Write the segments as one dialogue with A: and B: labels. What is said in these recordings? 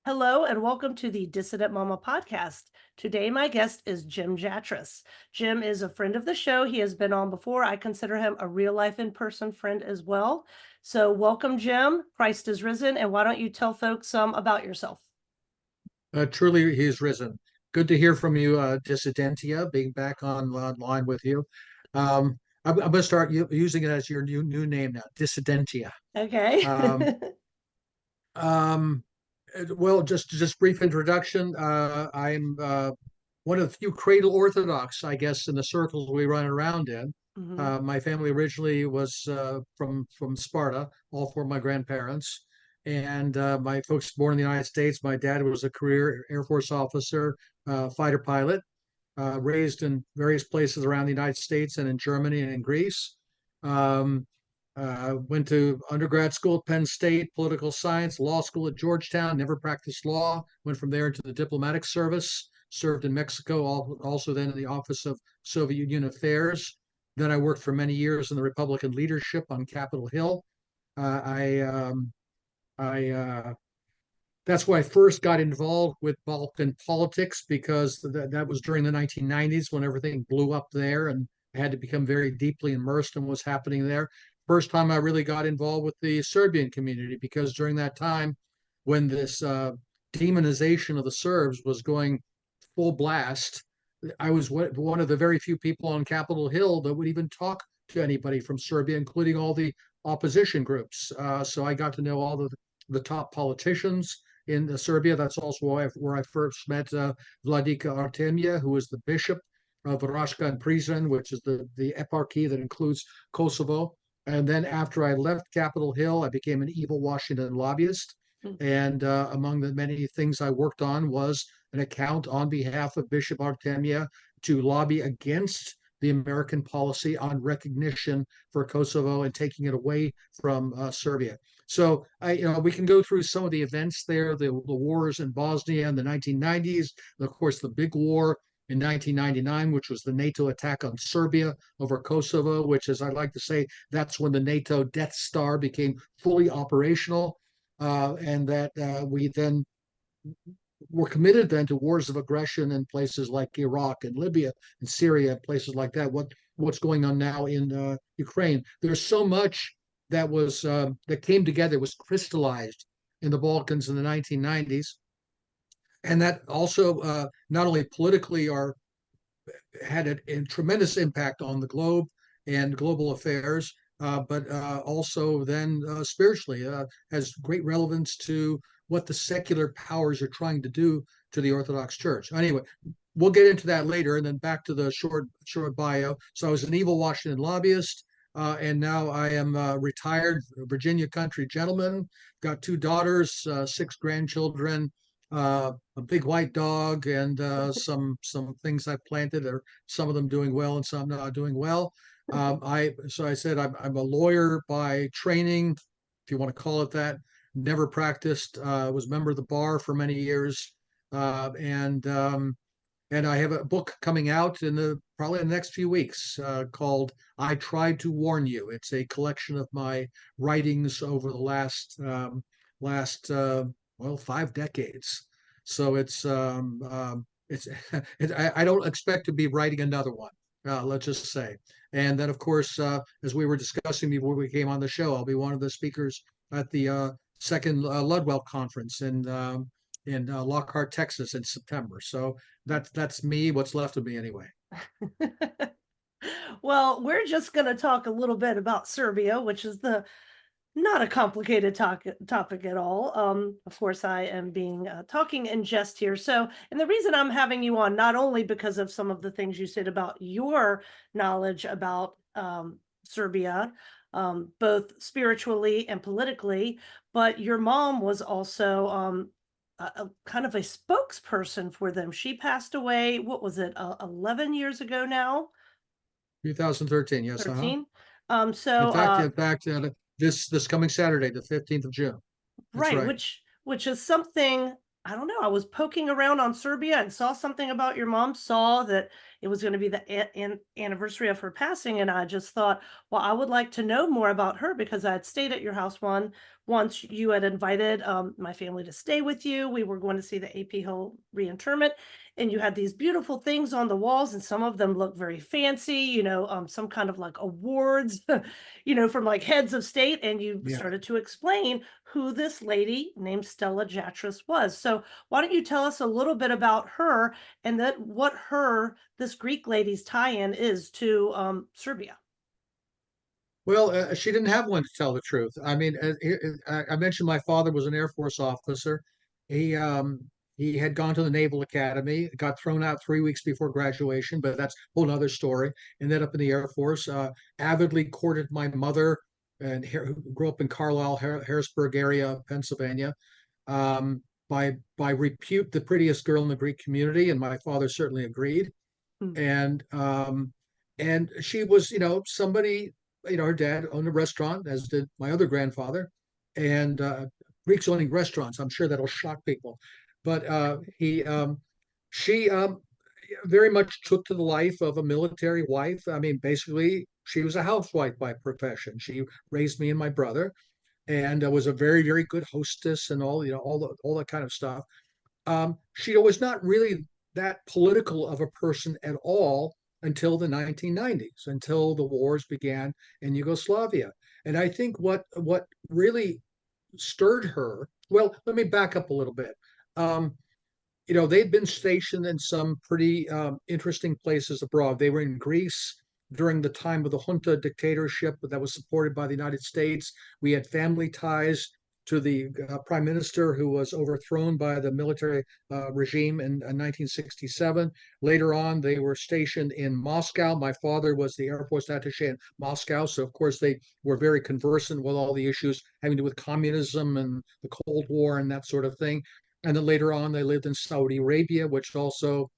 A: Hello and welcome to the Dissident Mama podcast. Today, my guest is Jim Jatras. Jim is a friend of the show. He has been on before. I consider him a real life in person friend as well. So, welcome, Jim. Christ is risen. And why don't you tell folks about yourself?
B: Truly, he is risen. Good to hear from you, Dissidentia, being back online with you. I'm going to start using it as your new name now, Dissidentia.
A: Okay.
B: Um, um, well, just brief introduction. I'm one of the few cradle Orthodox, I guess, in the circles we run around in.
A: Mhm.
B: My family originally was from Sparta, all four of my grandparents, and my folks born in the United States. My dad was a career Air Force officer, fighter pilot, raised in various places around the United States and in Germany and in Greece. Um, Went to undergrad school at Penn State, political science, law school at Georgetown, never practiced law, went from there into the diplomatic service, served in Mexico, also then in the Office of Soviet Union Affairs. Then I worked for many years in the Republican leadership on Capitol Hill. Uh, I, um, I That's why I first got involved with Balkan politics because that was during the 1990s when everything blew up there, and I had to become very deeply immersed in what's happening there. First time I really got involved with the Serbian community because during that time, when this demonization of the Serbs was going full blast, I was one of the very few people on Capitol Hill that would even talk to anybody from Serbia, including all the opposition groups. So I got to know all the top politicians in Serbia. That's also where I first met Vladika Artemia, who is the bishop of Raška and Prizren, which is the eparchy that includes Kosovo. And then after I left Capitol Hill, I became an evil Washington lobbyist. And among the many things I worked on was an account on behalf of Bishop Artemia to lobby against the American policy on recognition for Kosovo and taking it away from Serbia. So we can go through some of the events there, the wars in Bosnia in the 1990s, and of course the big war in 1999, which was the NATO attack on Serbia over Kosovo, which, as I like to say, that's when the NATO Death Star became fully operational, and that we then were committed then to wars of aggression in places like Iraq and Libya and Syria, places like that. What's going on now in Ukraine? There's so much that came together, was crystallized in the Balkans in the 1990s, and that also not only politically had a tremendous impact on the globe and global affairs, but also then spiritually has great relevance to what the secular powers are trying to do to the Orthodox Church. Anyway, we'll get into that later, and then back to the short bio. So I was an evil Washington lobbyist. And now I am retired Virginia country gentleman. Got two daughters, six grandchildren, a big white dog, and some things I planted, or some of them doing well and some not doing well. I said I'm a lawyer by training, if you want to call it that. Never practiced. Was a member of the bar for many years, and I have a book coming out in the probably in the next few weeks called "I Tried to Warn You." It's a collection of my writings over the last well 5 decades. So it's I don't expect to be writing another one. Let's just say. And then, of course, as we were discussing before we came on the show, I'll be one of the speakers at the second Ludwell conference in Lockhart, Texas, in September. So that's me. What's left of me, anyway.
A: Well, we're just going to talk a little bit about Serbia, which is the not a complicated topic at all. Of course, I am being talking in jest here. So, and the reason I'm having you on, not only because of some of the things you said about your knowledge about Serbia, both spiritually and politically, but your mom was also a kind of a spokesperson for them. She passed away, what was it, 11 years ago now?
B: 2013, yes,
A: 13?
B: In
A: So,
B: fact, this coming Saturday, the 15th of June. That's
A: right,
B: right.
A: which is something I don't know, I was poking around on Serbia and saw something about your mom, saw that it was going to be the anniversary of her passing, and I just thought, well, I would like to know more about her because I had stayed at your house once. You had invited my family to stay with you. We were going to see the AP Hill reinterment, and you had these beautiful things on the walls, and some of them look very fancy, some kind of like awards, from like heads of state. And you
B: Yeah.
A: started to explain who this lady named Stella Jatras was. So why don't you tell us a little bit about her and that what this Greek lady's tie-in is to Serbia?
B: Well, she didn't have one to tell the truth. I mean, I mentioned my father was an Air Force officer. He he had gone to the Naval Academy, got thrown out 3 weeks before graduation, but that's a whole other story. Ended up in the Air Force. Avidly courted my mother, and who grew up in Carlisle, Harrisburg area, Pennsylvania. By repute, the prettiest girl in the Greek community, and my father certainly agreed.
A: Mm,
B: And and she was, somebody, her dad owned a restaurant, as did my other grandfather, and Greeks owning restaurants. I'm sure that'll shock people, but she very much took to the life of a military wife. I mean, basically, she was a housewife by profession. She raised me and my brother, and was a very, very good hostess and all that kind of stuff. She was not really that political of a person at all until the 1990s, until the wars began in Yugoslavia. And I think what really stirred her, well, let me back up a little bit. Um, they'd been stationed in some pretty interesting places abroad. They were in Greece during the time of the junta dictatorship that was supported by the United States. We had family ties to the prime minister who was overthrown by the military regime in 1967. Later on, they were stationed in Moscow. My father was the Air Force attaché in Moscow, so of course they were very conversant with all the issues having to do with communism and the Cold War and that sort of thing. And then later on, they lived in Saudi Arabia, which also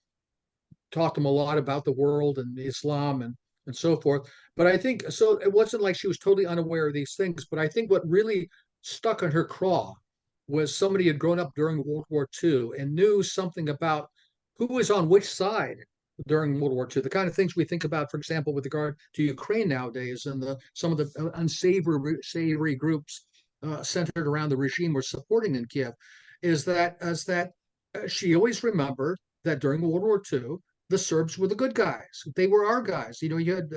B: taught them a lot about the world and Islam and so forth. But I think so. It wasn't like she was totally unaware of these things. But I think what really stuck on her craw was somebody who had grown up during World War II and knew something about who was on which side during World War II. The kind of things we think about, for example, with regard to Ukraine nowadays, and some of the unsavory groups centered around the regime were supporting in Kiev, is that she always remembered that during World War II, the Serbs were the good guys. They were our guys. You had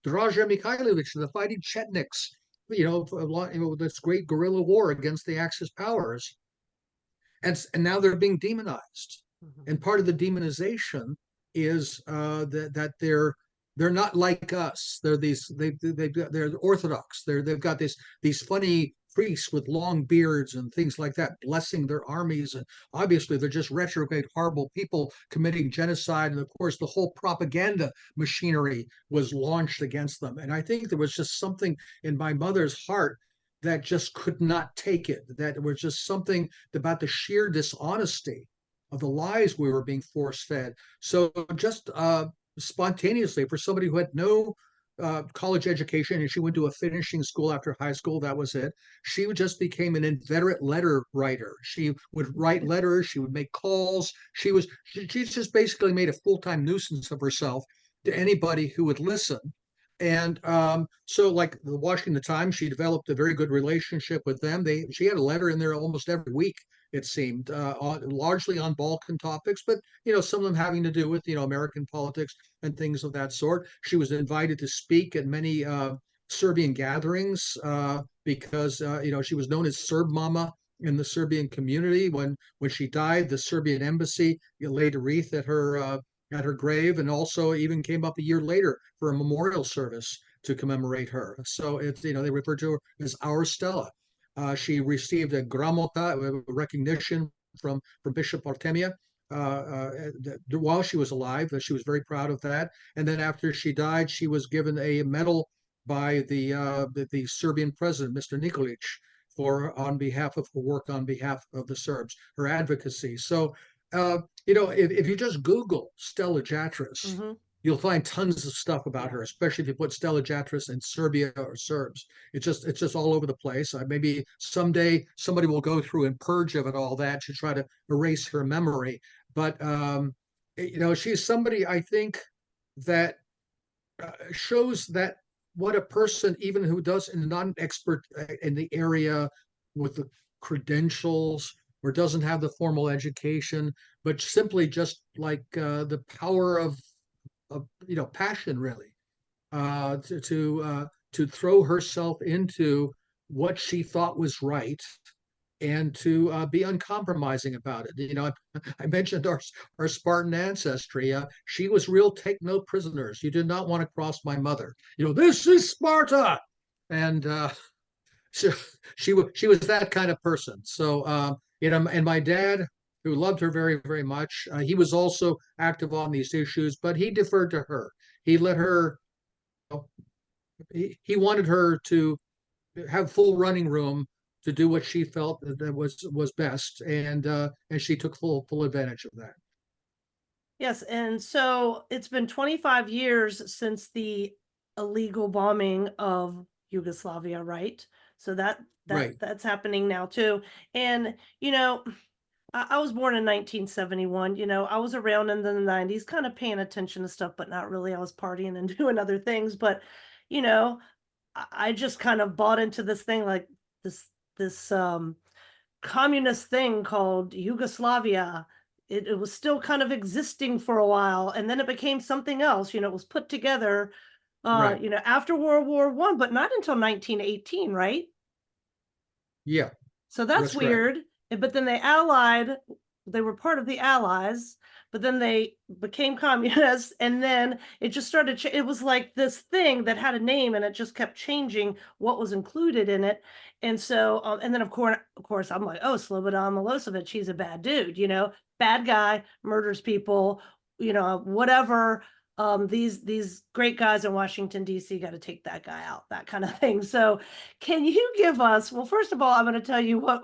B: Draža Mihailović, the fighting Chetniks, this great guerrilla war against the Axis powers. And now they're being demonized.
A: mhm.
B: And part of the demonization is that they're not like us. They're Orthodox. They've got these funny priests with long beards and things like that blessing their armies, and obviously they're just retrograde, horrible people committing genocide. And of course, the whole propaganda machinery was launched against them. And I think there was just something in my mother's heart that just could not take it. That was just something about the sheer dishonesty of the lies we were being force fed. So just spontaneously, for somebody who had no college education, and she went to a finishing school after high school, that was it. She just became an inveterate letter writer. She would write letters. She would make calls. She just basically made a full-time nuisance of herself to anybody who would listen. And so, like the Washington Times, she developed a very good relationship with them. She had a letter in there almost every week, it seemed, largely on Balkan topics, but some of them having to do with American politics and things of that sort. She was invited to speak at many Serbian gatherings because she was known as Serb Mama in the Serbian community. When she died, the Serbian embassy laid a wreath at her grave, and also even came up a year later for a memorial service to commemorate her. So it's they refer to her as our Stella. She received a gramota, a recognition from Bishop Artemia while she was alive. She was very proud of that. And then after she died, she was given a medal by the Serbian president, Mr. Nikolic, for on behalf of her work on behalf of the Serbs, her advocacy. So if you just Google Stella Jatras,
A: Mhm.
B: you'll find tons of stuff about
A: Yeah.
B: her, especially if you put Stella Jatras in Serbia or Serbs. It's just all over the place. Maybe someday somebody will go through and purge of it all that to try to erase her memory. But she's somebody I think. that shows that what a person, even who does not an expert in the area with the credentials or doesn't have the formal education, but simply just like the power of passion, really, to throw herself into what she thought was right and to be uncompromising about it. I mentioned our Spartan ancestry. She was real take no prisoners. You did not want to cross my mother. This is Sparta, and so she was that kind of person. So and my dad, who loved her very very much, he was also active on these issues, but he deferred to her. He let her. He wanted her to have full running room to do what she felt that was best, and she took full advantage of that.
A: Yes, and so it's been 25 years since the illegal bombing of Yugoslavia, right? So
B: Right,
A: that's happening now too. And I was born in 1971. I was around in the 90s, kind of paying attention to stuff, but not really. I was partying and doing other things. But you know, I just kind of bought into this thing, like this communist thing called Yugoslavia. It was still kind of existing for a while, and then it became something else. It was put together,
B: right.
A: after World War One, but not until 1918, right?
B: Yeah,
A: So that's
B: that's correct.
A: weird. But then they were part of the Allies, but then they became communists, and then it just started. It was like this thing that had a name, and it just kept changing what was included in it. And so, and then of course, I'm like, oh, Slobodan Milosevic, he's a bad dude, bad guy, murders people, whatever. These great guys in Washington D.C. got to take that guy out, that kind of thing. So, can you give us, well, first of all, I'm going to tell you what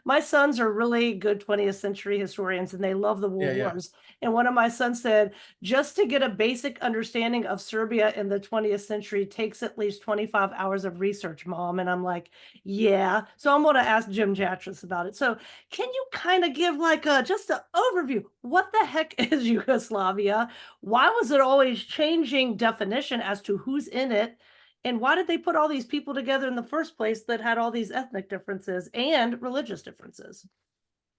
A: my sons are really good 20th century historians and they love the war
B: Yeah, yeah.
A: wars. And one of my sons said, just to get a basic understanding of Serbia in the 20th century takes at least 25 hours of research, mom. And I'm like, yeah. So I'm going to ask Jim Jatras about it. So can you kind of give like just an overview? What the heck is Yugoslavia? Why was it always changing definition as to who's in it? And why did they put all these people together in the first place that had all these ethnic differences and religious differences?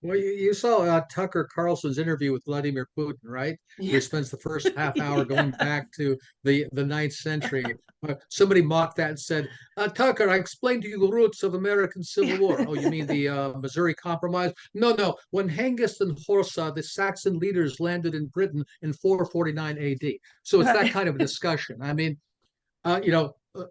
B: Well, you saw Tucker Carlson's interview with Vladimir Putin, right? Where
A: Yeah.
B: he spends the first half hour going
A: Yeah.
B: back to the ninth century. Somebody mocked that and said, Tucker, I explained to you the roots of American Civil War. Oh, you mean the Missouri Compromise? No, no. When Hengist and Horsa, the Saxon leaders, landed in Britain in 449 AD. So it's that
A: Right.
B: kind of a discussion. I mean, uh, you know, uh,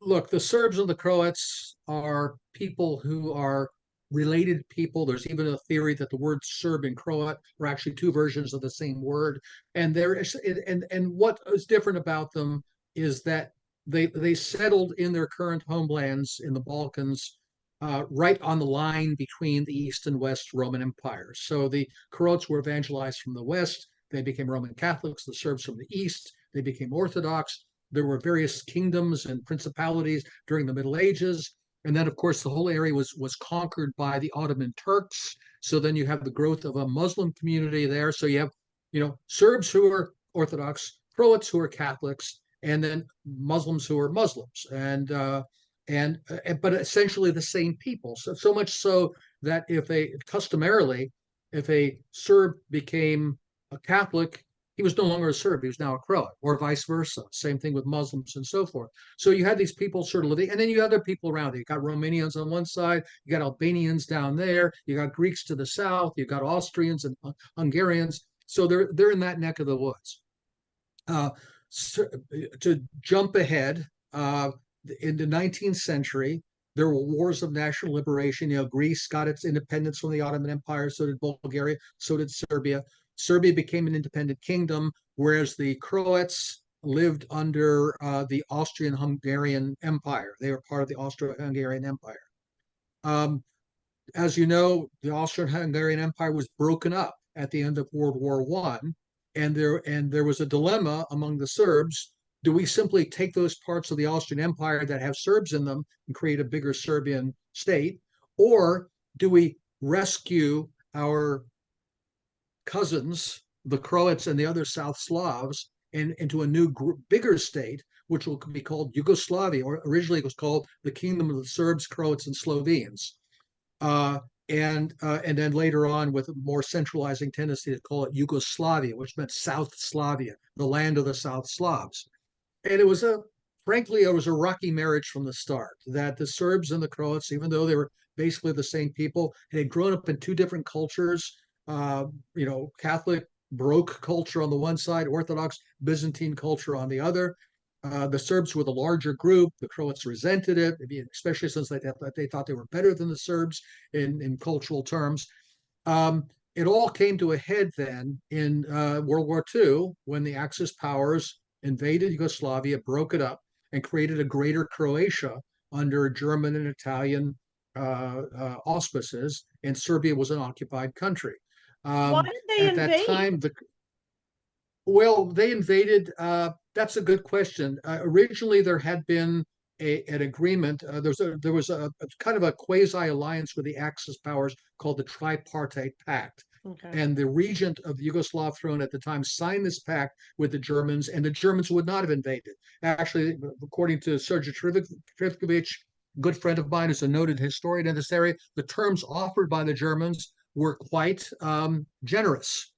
B: look, the Serbs and the Croats are people who are related people. There's even a theory that the words Serb and Croat are actually two versions of the same word. And there is, and what is different about them is that they settled in their current homelands in the Balkans, right on the line between the East and West Roman empires. So the Croats were evangelized from the West. They became Roman Catholics. The Serbs from the East, they became Orthodox. There were various kingdoms and principalities during the Middle Ages. And then, of course, the whole area was conquered by the Ottoman Turks. So then you have the growth of a Muslim community there. So you have, Serbs who are Orthodox, Croats who are Catholics, and then Muslims who are Muslims, but essentially the same people. So much so that if a Serb became a Catholic, he was no longer a Serb, he was now a Croat, or vice versa. Same thing with Muslims and so forth. So you had these people sort of living, and then you had other people around it. You got Romanians on one side, you got Albanians down there, you got Greeks to the south, you got Austrians and Hungarians. So they're in that neck of the woods. Uh, to jump ahead, in the 19th century, there were wars of national liberation. Greece got its independence from the Ottoman Empire, so did Bulgaria, so did Serbia. Serbia became an independent kingdom, whereas the Croats lived under the Austrian-Hungarian Empire. They were part of the Austro-Hungarian Empire. Um, as you know, the Austrian-Hungarian Empire was broken up at the end of World War One, and there was a dilemma among the Serbs. Do we simply take those parts of the Austrian Empire that have Serbs in them and create a bigger Serbian state, or do we rescue our cousins, the Croats and the other South Slavs, into a new bigger state, which will be called Yugoslavia, or originally it was called the Kingdom of the Serbs, Croats, and Slovenes. Uh, and then later on, with a more centralizing tendency to call it Yugoslavia, which meant South Slavia, the land of the South Slavs. And it was frankly, it was a rocky marriage from the start. That the Serbs and the Croats, even though they were basically the same people, had grown up in two different cultures. Catholic Baroque culture on the one side, Orthodox Byzantine culture on the other. The Serbs were the larger group. The Croats resented it, especially since they thought they were better than the Serbs in cultural terms. It all came to a head then in World War II when the Axis powers invaded Yugoslavia, broke it up, and created a greater Croatia under German and Italian auspices, and Serbia was an occupied country.
A: Why did they
B: At that
A: invade?
B: time, they invaded. That's a good question. Originally, there had been an agreement. There was a kind of a quasi alliance with the Axis powers called the Tripartite Pact.
A: Okay.
B: And the regent of the Yugoslav throne at the time signed this pact with the Germans, and the Germans would not have invaded. Actually, according to Sergei Trifkovic, good friend of mine, who's a noted historian in this area, the terms offered by the Germans were quite generous.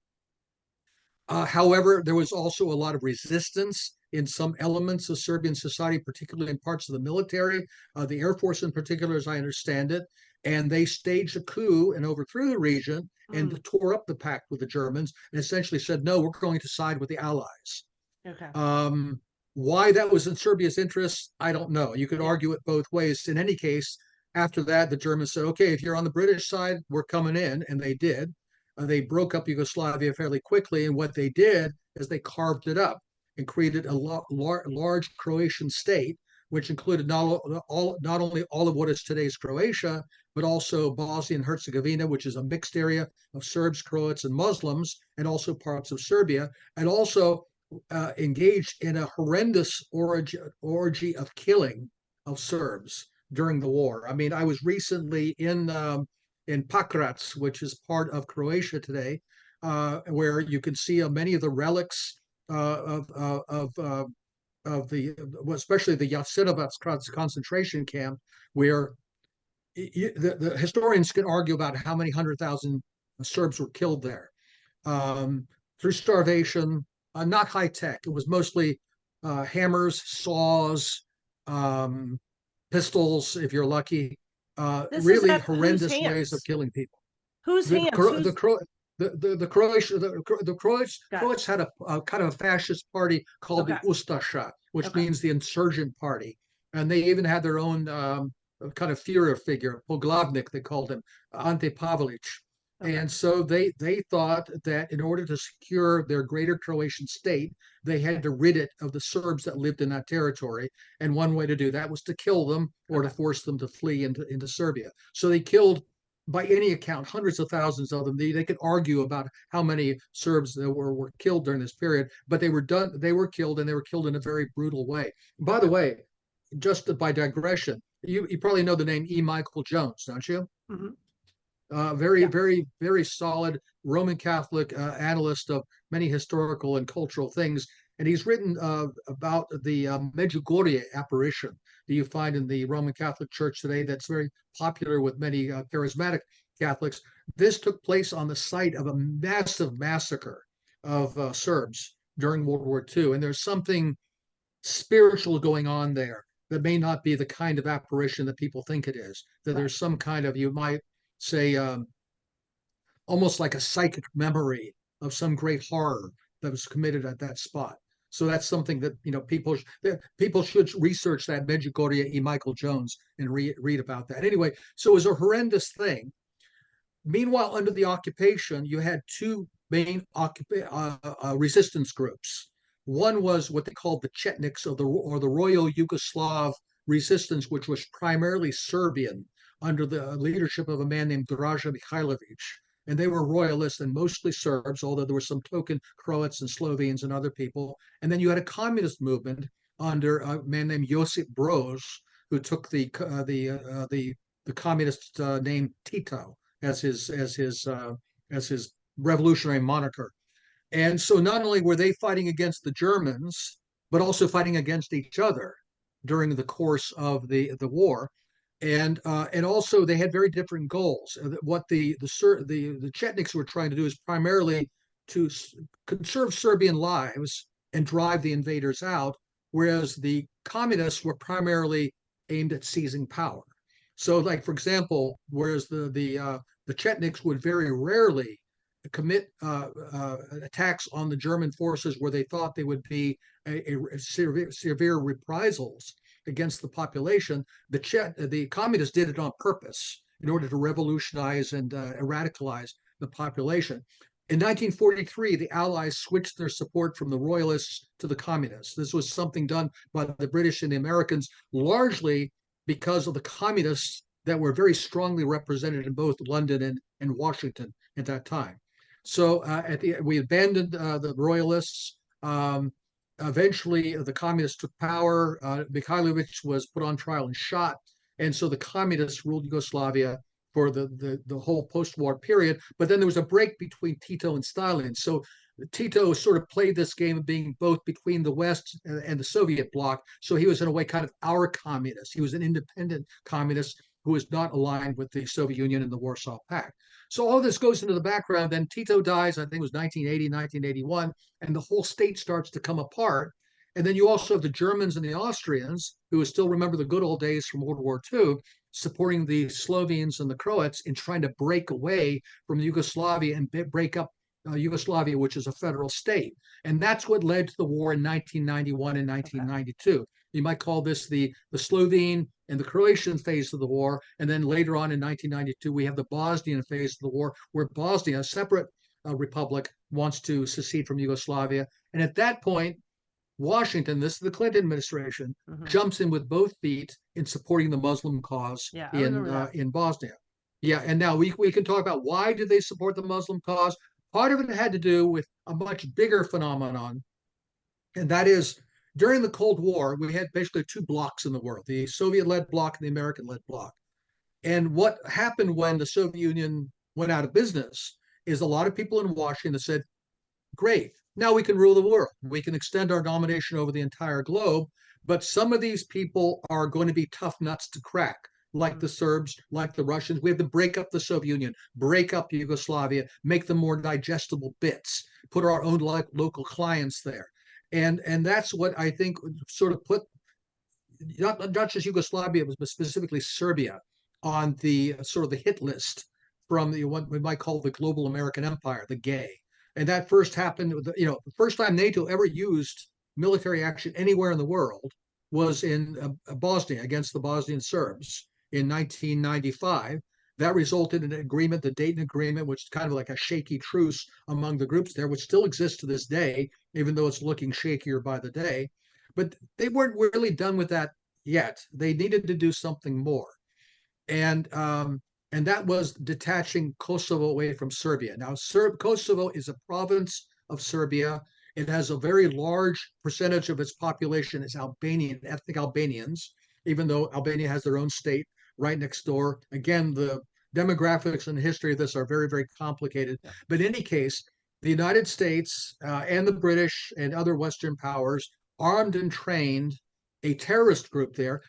B: However, there was also a lot of resistance in some elements of Serbian society, particularly in parts of the military, the Air Force in particular, as I understand it. And they staged a coup and overthrew the region and tore up the pact with the Germans and essentially said, no, we're going to side with the Allies.
A: Okay.
B: Why that was in Serbia's interests, I don't know. You could
A: Yeah.
B: argue it both ways. In any case, after that, the Germans said, okay, if you're on the British side, we're coming in. And they did. They broke up Yugoslavia fairly quickly. And what they did is they carved it up and created a large Croatian state, which included not only all of what is today's Croatia, but also Bosnia and Herzegovina, which is a mixed area of Serbs, Croats, and Muslims, and also parts of Serbia, and also engaged in a horrendous orgy of killing of Serbs during the war. I mean, I was recently in Pakrac, which is part of Croatia today, where you can see many of the relics of the, especially the Jasenovac concentration camp, where the historians can argue about how many 100,000 Serbs were killed there through starvation. Not high tech. It was mostly hammers, saws, pistols, if you're lucky.
A: This is
B: Really
A: at whose
B: horrendous ways of
A: hands?
B: killing people.
A: Whose
B: The
A: hands?
B: the Croats had a kind of a fascist party called the
A: Okay.
B: Ustasha, which
A: Okay.
B: means the insurgent party, and they even had their own kind of Führer figure, Poglavnik, they called him, Ante Pavelic.
A: Okay.
B: And so they thought that in order to secure their greater Croatian state, they had to rid it of the Serbs that lived in that territory. And one way to do that was to kill them or to force them to flee into Serbia. So they killed, by any account, hundreds of thousands of them. They could argue about how many Serbs that were killed during this period, but they were killed, and they were killed in a very brutal way. By the way, just by digression, you probably know the name E. Michael Jones, don't you?
A: Mhm.
B: Very,
A: Yeah.
B: very, very solid Roman Catholic analyst of many historical and cultural things. And he's written about the Medjugorje apparition that you find in the Roman Catholic Church today, that's very popular with many charismatic Catholics. This took place on the site of a massive massacre of Serbs during World War II. And there's something spiritual going on there that may not be the kind of apparition that people think it is. That there's some kind of, you might say, almost like a psychic memory of some great horror that was committed at that spot. So that's something that people should research that Medjugorje E. Michael Jones and read about that. Anyway, so it was a horrendous thing. Meanwhile, under the occupation, you had two main resistance groups. One was what they called the Chetniks, or the Royal Yugoslav resistance, which was primarily Serbian under the leadership of a man named Draža Mihailović. And they were royalists and mostly Serbs, although there were some token Croats and Slovenes and other people. And then you had a communist movement under a man named Josip Broz, who took the communist name Tito as his revolutionary moniker. And so not only were they fighting against the Germans, but also fighting against each other during the course of the war. And also they had very different goals. What the Chetniks were trying to do is primarily to conserve Serbian lives and drive the invaders out, whereas the communists were primarily aimed at seizing power. So, like for example, whereas the Chetniks would very rarely commit attacks on the German forces where they thought they would be severe reprisals against the population, the communists did it on purpose in order to revolutionize and radicalize the population. In 1943, the Allies switched their support from the Royalists to the Communists. This was something done by the British and the Americans, largely because of the Communists that were very strongly represented in both London and Washington at that time. So we abandoned the Royalists. Eventually, the communists took power. Mikhailovich was put on trial and shot. And so the communists ruled Yugoslavia for the whole post-war period. But then there was a break between Tito and Stalin. So Tito sort of played this game of being both between the West and the Soviet bloc. So he was in a way kind of our communist. He was an independent communist who was not aligned with the Soviet Union and the Warsaw Pact. So all this goes into the background. Then Tito dies, I think it was 1980, 1981, and the whole state starts to come apart. And then you also have the Germans and the Austrians, who still remember the good old days from World War II, supporting the Slovenes and the Croats in trying to break away from Yugoslavia and break up Yugoslavia, which is a federal state. And that's what led to the war in 1991 and 1992. You might call this the Slovene and the Croatian phase of the war. And then later on in 1992, we have the Bosnian phase of the war, where Bosnia, a separate republic, wants to secede from Yugoslavia. And at that point, Washington, this is the Clinton administration, jumps in with both feet in supporting the Muslim cause in Bosnia. Yeah, and now we can talk about why did they support the Muslim cause. Part of it had to do with a much bigger phenomenon, and that is during the Cold War, we had basically two blocks in the world, the Soviet-led bloc and the American-led bloc. And what happened when the Soviet Union went out of business is a lot of people in Washington said, great, now we can rule the world. We can extend our domination over the entire globe. But some of these people are going to be tough nuts to crack, like the Serbs, like the Russians. We have to break up the Soviet Union, break up Yugoslavia, make them more digestible bits, put our own local clients there. And that's what I think sort of put not just Yugoslavia, but specifically Serbia on the sort of the hit list from what we might call the global American empire, the GAE. And that first happened, the first time NATO ever used military action anywhere in the world was in Bosnia against the Bosnian Serbs in 1995. That resulted in an agreement, the Dayton Agreement, which is kind of like a shaky truce among the groups there, which still exists to this day, even though it's looking shakier by the day. But they weren't really done with that yet. They needed to do something more. And that was detaching Kosovo away from Serbia. Now, Kosovo is a province of Serbia. It has a very large percentage of its population is Albanian, ethnic Albanians, even though Albania has their own state right next door. Again, the demographics and the history of this are very, very complicated. Yeah. But in any case, the United States and the British and other Western powers armed and trained a terrorist group there.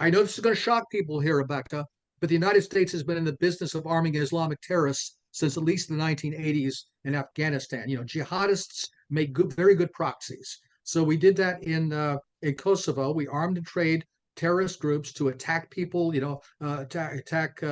B: I know this is going to shock people here, Rebecca, but the United States has been in the business of arming Islamic terrorists since at least the 1980s in Afghanistan. Jihadists make very good proxies. So we did that in Kosovo. We armed and trained terrorist groups to attack people, attack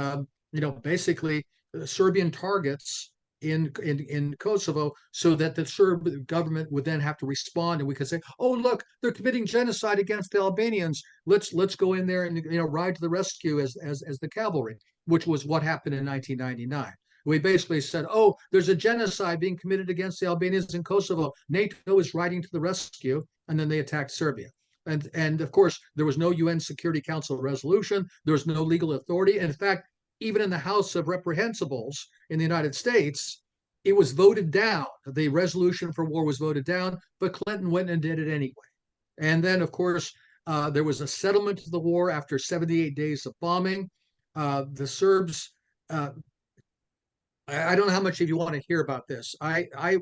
B: basically Serbian targets in Kosovo, so that the Serb government would then have to respond, and we could say, "Oh, look, they're committing genocide against the Albanians. Let's go in there and ride to the rescue as the cavalry," which was what happened in 1999. We basically said, "Oh, there's a genocide being committed against the Albanians in Kosovo. NATO is riding to the rescue," and then they attacked Serbia. And of course, there was no UN Security Council resolution. There was no legal authority. And in fact, even in the House of Reprehensibles in the United States, it was voted down. The resolution for war was voted down, but Clinton went and did it anyway. And then, of course, there was a settlement of the war after 78 days of bombing. The Serbs I don't know how much of you want to hear about this. I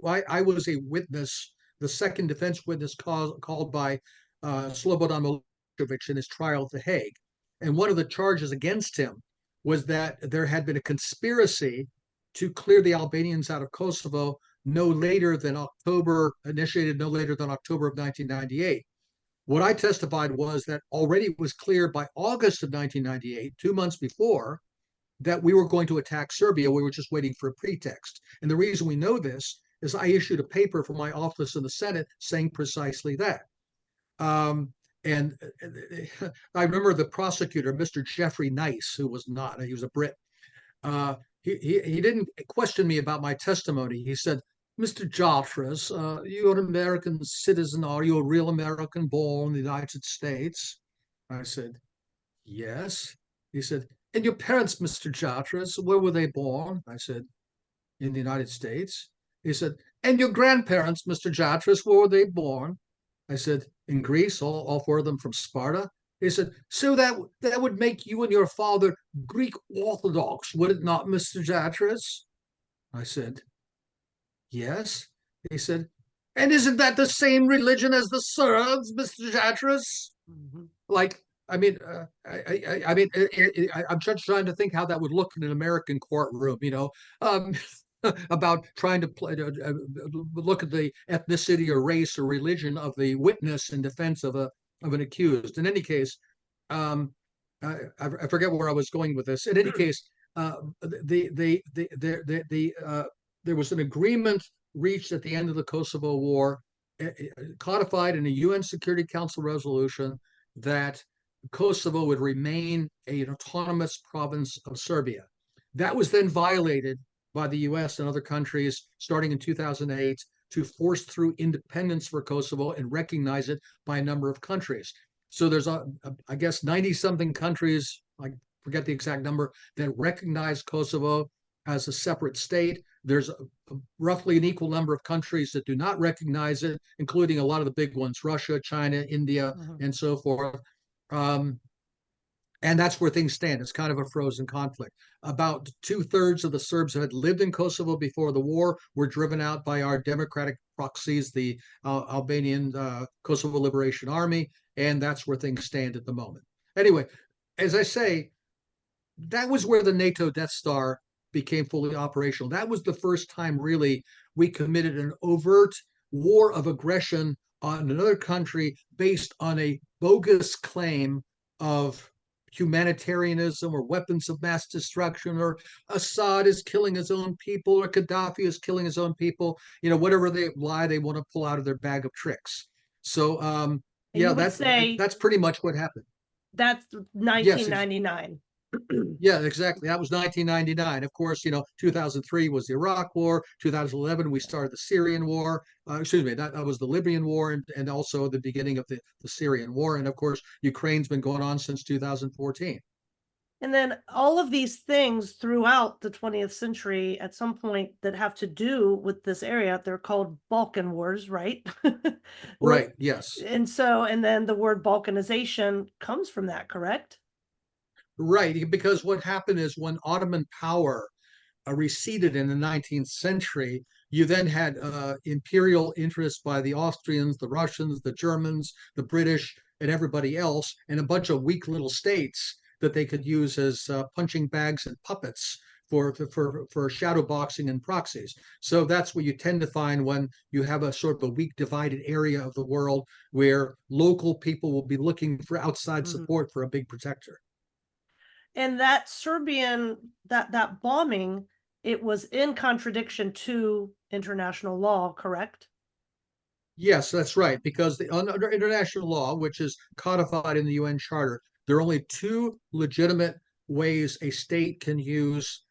B: was a witness, the second defense witness called by Slobodan Milosevic in his trial at The Hague. And one of the charges against him was that there had been a conspiracy to clear the Albanians out of Kosovo no later than October, initiated no later than October of 1998. What I testified was that already it was clear by August of 1998, 2 months before, that we were going to attack Serbia. We were just waiting for a pretext. And the reason we know this is I issued a paper from my office in the Senate saying precisely that. And I remember the prosecutor, Mr. Jeffrey Nice, who was not, he was a Brit. He didn't question me about my testimony. He said, Mr. Jatras, you're an American citizen. Are you a real American born in the United States? I said, yes. He said, and your parents, Mr. Jatras, where were they born? I said, in the United States. He said, and your grandparents, Mr. Jatras, where were they born? I said, in Greece, all four of them from Sparta. He said, so that would make you and your father Greek Orthodox, would it not, Mr. Jatras? I said, yes. He said, and isn't that the same religion as the Serbs, Mr. Jatras? Mm-hmm. Like, I mean, I'm just trying to think how that would look in an American courtroom, about trying to look at the ethnicity or race or religion of the witness in defense of an accused. In any case, I forget where I was going with this. In any case, there was an agreement reached at the end of the Kosovo War, codified in a UN Security Council resolution, that Kosovo would remain an autonomous province of Serbia. That was then violated by the US and other countries starting in 2008 to force through independence for Kosovo and recognize it by a number of countries. So there's, I guess, 90 something countries, I forget the exact number, that recognize Kosovo as a separate state. There's roughly an equal number of countries that do not recognize it, including a lot of the big ones, Russia, China, India, and so forth. And that's where things stand. It's kind of a frozen conflict. About 2/3 of the Serbs who had lived in Kosovo before the war were driven out by our democratic proxies, the Albanian Kosovo Liberation Army, and that's where things stand at the moment. Anyway, as I say, that was where the NATO Death Star became fully operational. That was the first time, really, we committed an overt war of aggression on another country based on a bogus claim of humanitarianism or weapons of mass destruction, or Assad is killing his own people, or Gaddafi is killing his own people, whatever they lie they want to pull out of their bag of tricks. So yeah, that's pretty much what happened.
A: That's 1999.
B: Yeah, exactly. That was 1999. Of course, 2003 was the Iraq War. 2011, we started the Syrian War. Excuse me, that was the Libyan War, and also the beginning of the Syrian War. And of course, Ukraine's been going on since 2014.
A: And then all of these things throughout the 20th century at some point that have to do with this area, they're called Balkan Wars, right?
B: Right, yes.
A: And then the word balkanization comes from that, correct?
B: Right, because what happened is when Ottoman power receded in the 19th century, you then had imperial interests by the Austrians, the Russians, the Germans, the British, and everybody else, and a bunch of weak little states that they could use as punching bags and puppets for shadow boxing and proxies. So that's what you tend to find when you have a sort of a weak divided area of the world where local people will be looking for outside support for a big protector.
A: And that Serbian, that bombing, it was in contradiction to international law, correct?
B: Yes, that's right. Because under international law, which is codified in the UN Charter, there are only two legitimate ways a state can use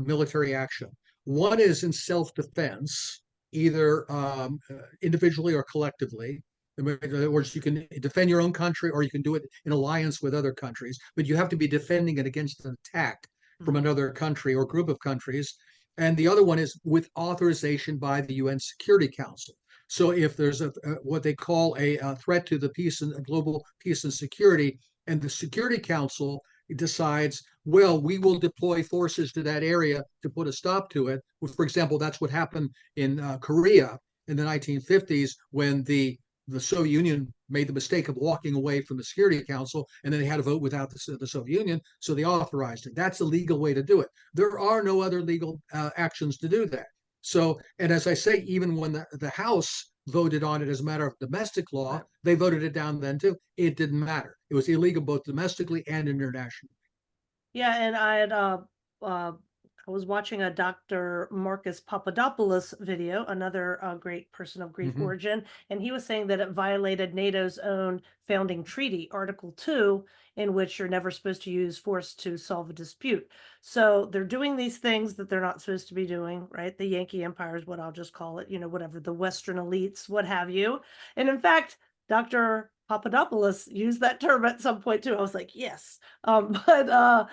B: military action. One is in self-defense, either individually or collectively. In other words, you can defend your own country, or you can do it in alliance with other countries, but you have to be defending it against an attack from another country or group of countries. And the other one is with authorization by the UN Security Council. So if there's what they call a threat to the peace and global peace and security, and the Security Council decides, well, we will deploy forces to that area to put a stop to it. For example, that's what happened in Korea in the 1950s when the Soviet Union made the mistake of walking away from the Security Council, and then they had a vote without the Soviet Union, so they authorized it. That's a legal way to do it. There are no other legal actions to do that. So, and as I say, even when the House voted on it as a matter of domestic law,
A: Right.
B: they voted it down then too. It didn't matter. It was illegal both domestically and internationally.
A: Yeah, and uh, I was watching a Dr. Marcus Papadopoulos video, another great person of Greek
B: Mm-hmm.
A: origin, and he was saying that it violated NATO's own founding treaty, Article 2, in which you're never supposed to use force to solve a dispute. So they're doing these things that they're not supposed to be doing, right? The Yankee Empire is what I'll just call it, whatever, the Western elites, what have you. And in fact, Dr. Papadopoulos used that term at some point too. I was like, yes. But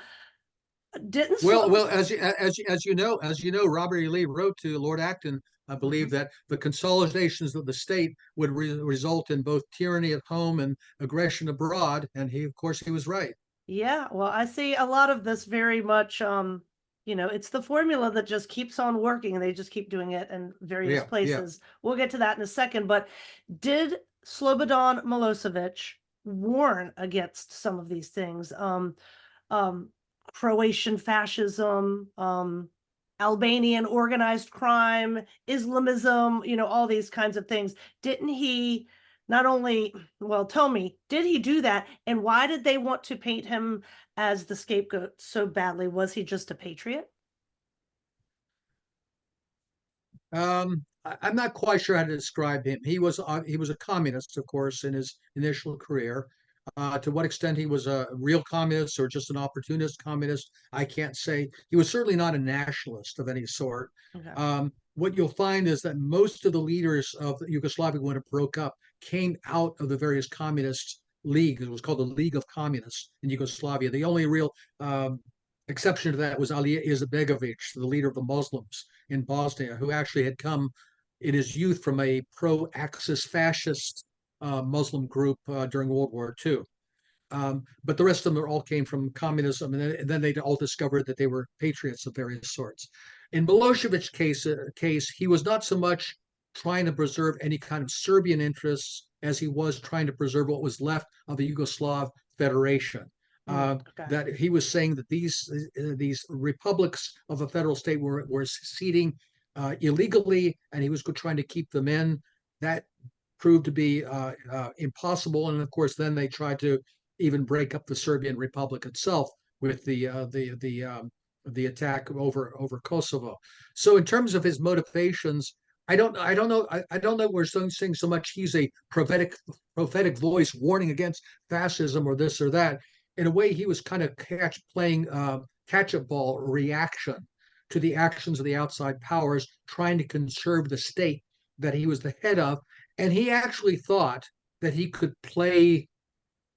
A: didn't
B: Well,
A: slow.
B: well, as you know, Robert E. Lee wrote to Lord Acton, I believe,
A: Mhm.
B: that the consolidations of the state would result in both tyranny at home and aggression abroad, and of course, he was right.
A: Yeah, well, I see a lot of this very much, it's the formula that just keeps on working and they just keep doing it in various
B: Yeah, yeah.
A: places. We'll get to that in a second, but did Slobodan Milosevic warn against some of these things? Um, Croatian fascism, Albanian organized crime, Islamism, all these kinds of things. Didn't he not only, well, tell me, did he do that? And why did they want to paint him as the scapegoat so badly? Was he just a patriot?
B: I'm not quite sure how to describe him. He was a communist, of course, in his initial career. To what extent he was a real communist or just an opportunist communist, I can't say. He was certainly not a nationalist of any sort.
A: Okay.
B: What you'll find is that most of the leaders of Yugoslavia, when it broke up, came out of the various communist leagues. It was called the League of Communists in Yugoslavia. The only real exception to that was Ali Izetbegovic, the leader of the Muslims in Bosnia, who actually had come in his youth from a pro-Axis fascist Muslim group during World War II. But the rest of them all came from communism, and then they all discovered that they were patriots of various sorts. In Milosevic's case, he was not so much trying to preserve any kind of Serbian interests as he was trying to preserve what was left of the Yugoslav Federation.
A: Okay.
B: That he was saying that these republics of a federal state were seceding illegally, and he was trying to keep them in. That proved to be impossible, and of course, then they tried to even break up the Serbian Republic itself with the attack over Kosovo. So in terms of his motivations, I don't know. We're saying so much he's a prophetic voice warning against fascism or this or that. In a way, he was kind of playing catch up ball reaction to the actions of the outside powers trying to conserve the state that he was the head of, and he actually thought that he could play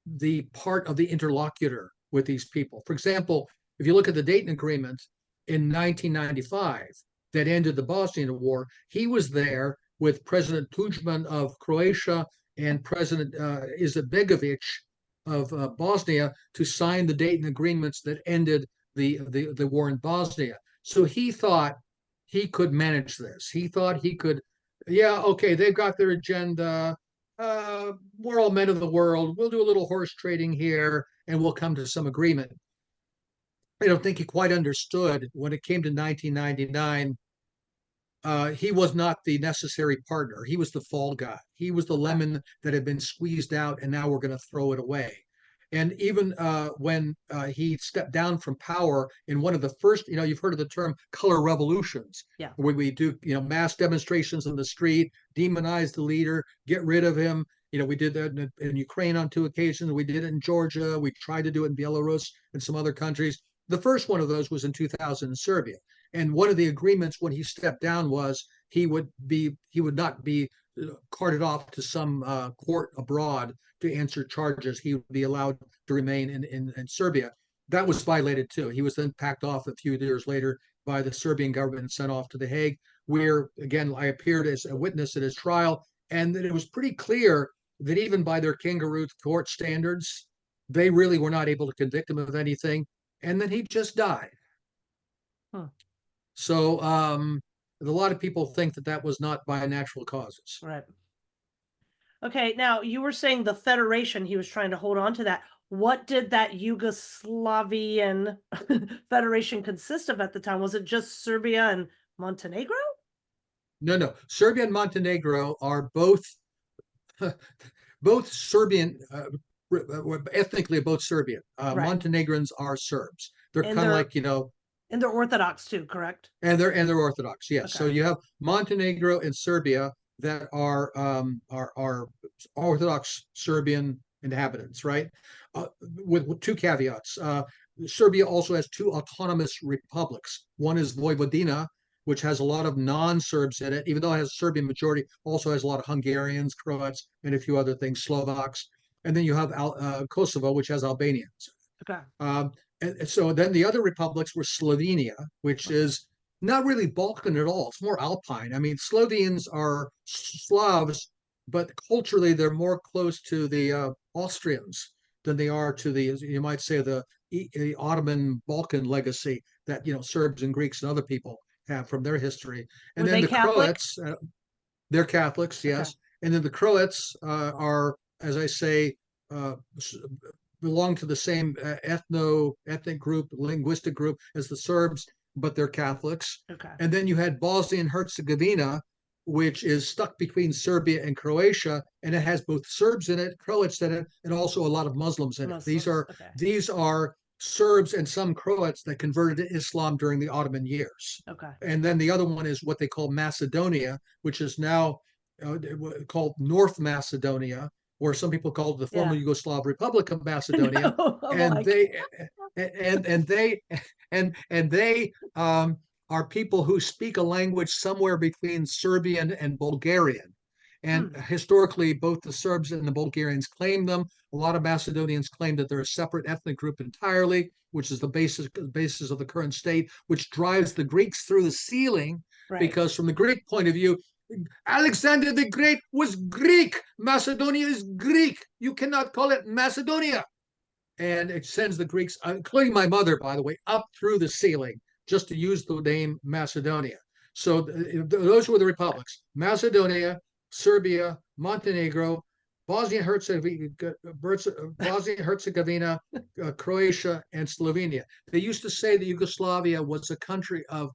B: the part of the interlocutor with these people. For example, if you look at the Dayton Agreement in 1995 that ended the Bosnian War, he was there with President Tudjman of Croatia and President Izetbegovic of Bosnia to sign the Dayton agreements that ended the war in Bosnia. So he thought he could manage this. He thought he could, yeah, okay, they've got their agenda. We're all men of the world. We'll do a little horse trading here and we'll come to some agreement. I don't think he quite understood when it came to 1999. He was not the necessary partner. He was the fall guy. He was the
A: Okay.
B: lemon that had been squeezed out, and now we're going to throw it away. And even when he stepped down from power in one of the first, you've heard of the term color revolutions,
A: Yeah.
B: where we do, mass demonstrations in the street, demonize the leader, get rid of him. We did that in Ukraine on 2 occasions. We did it in Georgia. We tried to do it in Belarus and some other countries. The first one of those was in 2000 in Serbia. And one of the agreements when he stepped down was he would not be carted off to some court abroad to answer charges. He would be allowed to remain in Serbia. That was violated too. He was then packed off a few years later by the Serbian government and sent off to The Hague, where again I appeared as a witness at his trial, and that it was pretty clear that even by their kangaroo court standards, They really were not able to convict him of anything, and then he just died.
A: Hmm.
B: So a lot of people think that that was not by natural causes.
A: Right. Okay, now you were saying the Federation, he was trying to hold on to that. What did that Yugoslavian Federation consist of at the time? Was it just Serbia and Montenegro?
B: No, no. Serbia and Montenegro are both both Serbian, ethnically both Serbian.
A: Right.
B: Montenegrins are Serbs. They're
A: And
B: kind of
A: they're
B: like, you know,
A: and they're Orthodox too, correct?
B: and they're Orthodox. Yes. So
A: Okay.
B: you have Montenegro and Serbia that are Orthodox Serbian inhabitants, right? With two caveats. Serbia also has two autonomous republics. One is Vojvodina, which has a lot of non-Serbs in it, even though it has a Serbian majority, also has a lot of Hungarians, Croats, and a few other things, Slovaks. And then you have Kosovo, which has Albanians.
A: Okay.
B: And so then the other republics were Slovenia, which is not really Balkan at all. It's more Alpine. I mean, Slovenes are Slavs, but culturally they're more close to the Austrians than they are to the, you might say, the Ottoman Balkan legacy that, you know, Serbs and Greeks and other people have from their history. And
A: Were
B: then
A: they
B: the
A: Catholic?
B: Croats, they're Catholics,
A: Okay.
B: yes. And then the Croats are, as I say, uh, belong to the same ethnic group, linguistic group as the Serbs, but they're Catholics.
A: Okay.
B: And then you had Bosnia and Herzegovina, which is stuck between Serbia and Croatia, and it has both Serbs in it, Croats in it, and also a lot of Muslims in it. These
A: Muslims.
B: are
A: Okay.
B: these are Serbs and some Croats that converted to Islam during the Ottoman years.
A: Okay.
B: And then the other one is what they call Macedonia, which is now called North Macedonia, or some people call it the former
A: Yeah.
B: Yugoslav Republic of Macedonia,
A: No, I'm
B: and
A: like,
B: they are people who speak a language somewhere between Serbian and Bulgarian. And
A: hmm,
B: historically, both the Serbs and the Bulgarians claim them. A lot of Macedonians claim that they're a separate ethnic group entirely, which is the basis of the current state, which drives the Greeks through the ceiling.
A: right.
B: Because from the Greek point of view, Alexander the Great was Greek. Macedonia is Greek. You cannot call it Macedonia. And it sends the Greeks, including my mother, by the way, up through the ceiling just to use the name Macedonia. So those were the republics: Macedonia, Serbia, Montenegro, Bosnia-Herzegovina, Croatia, and Slovenia. They used to say that Yugoslavia was a country of,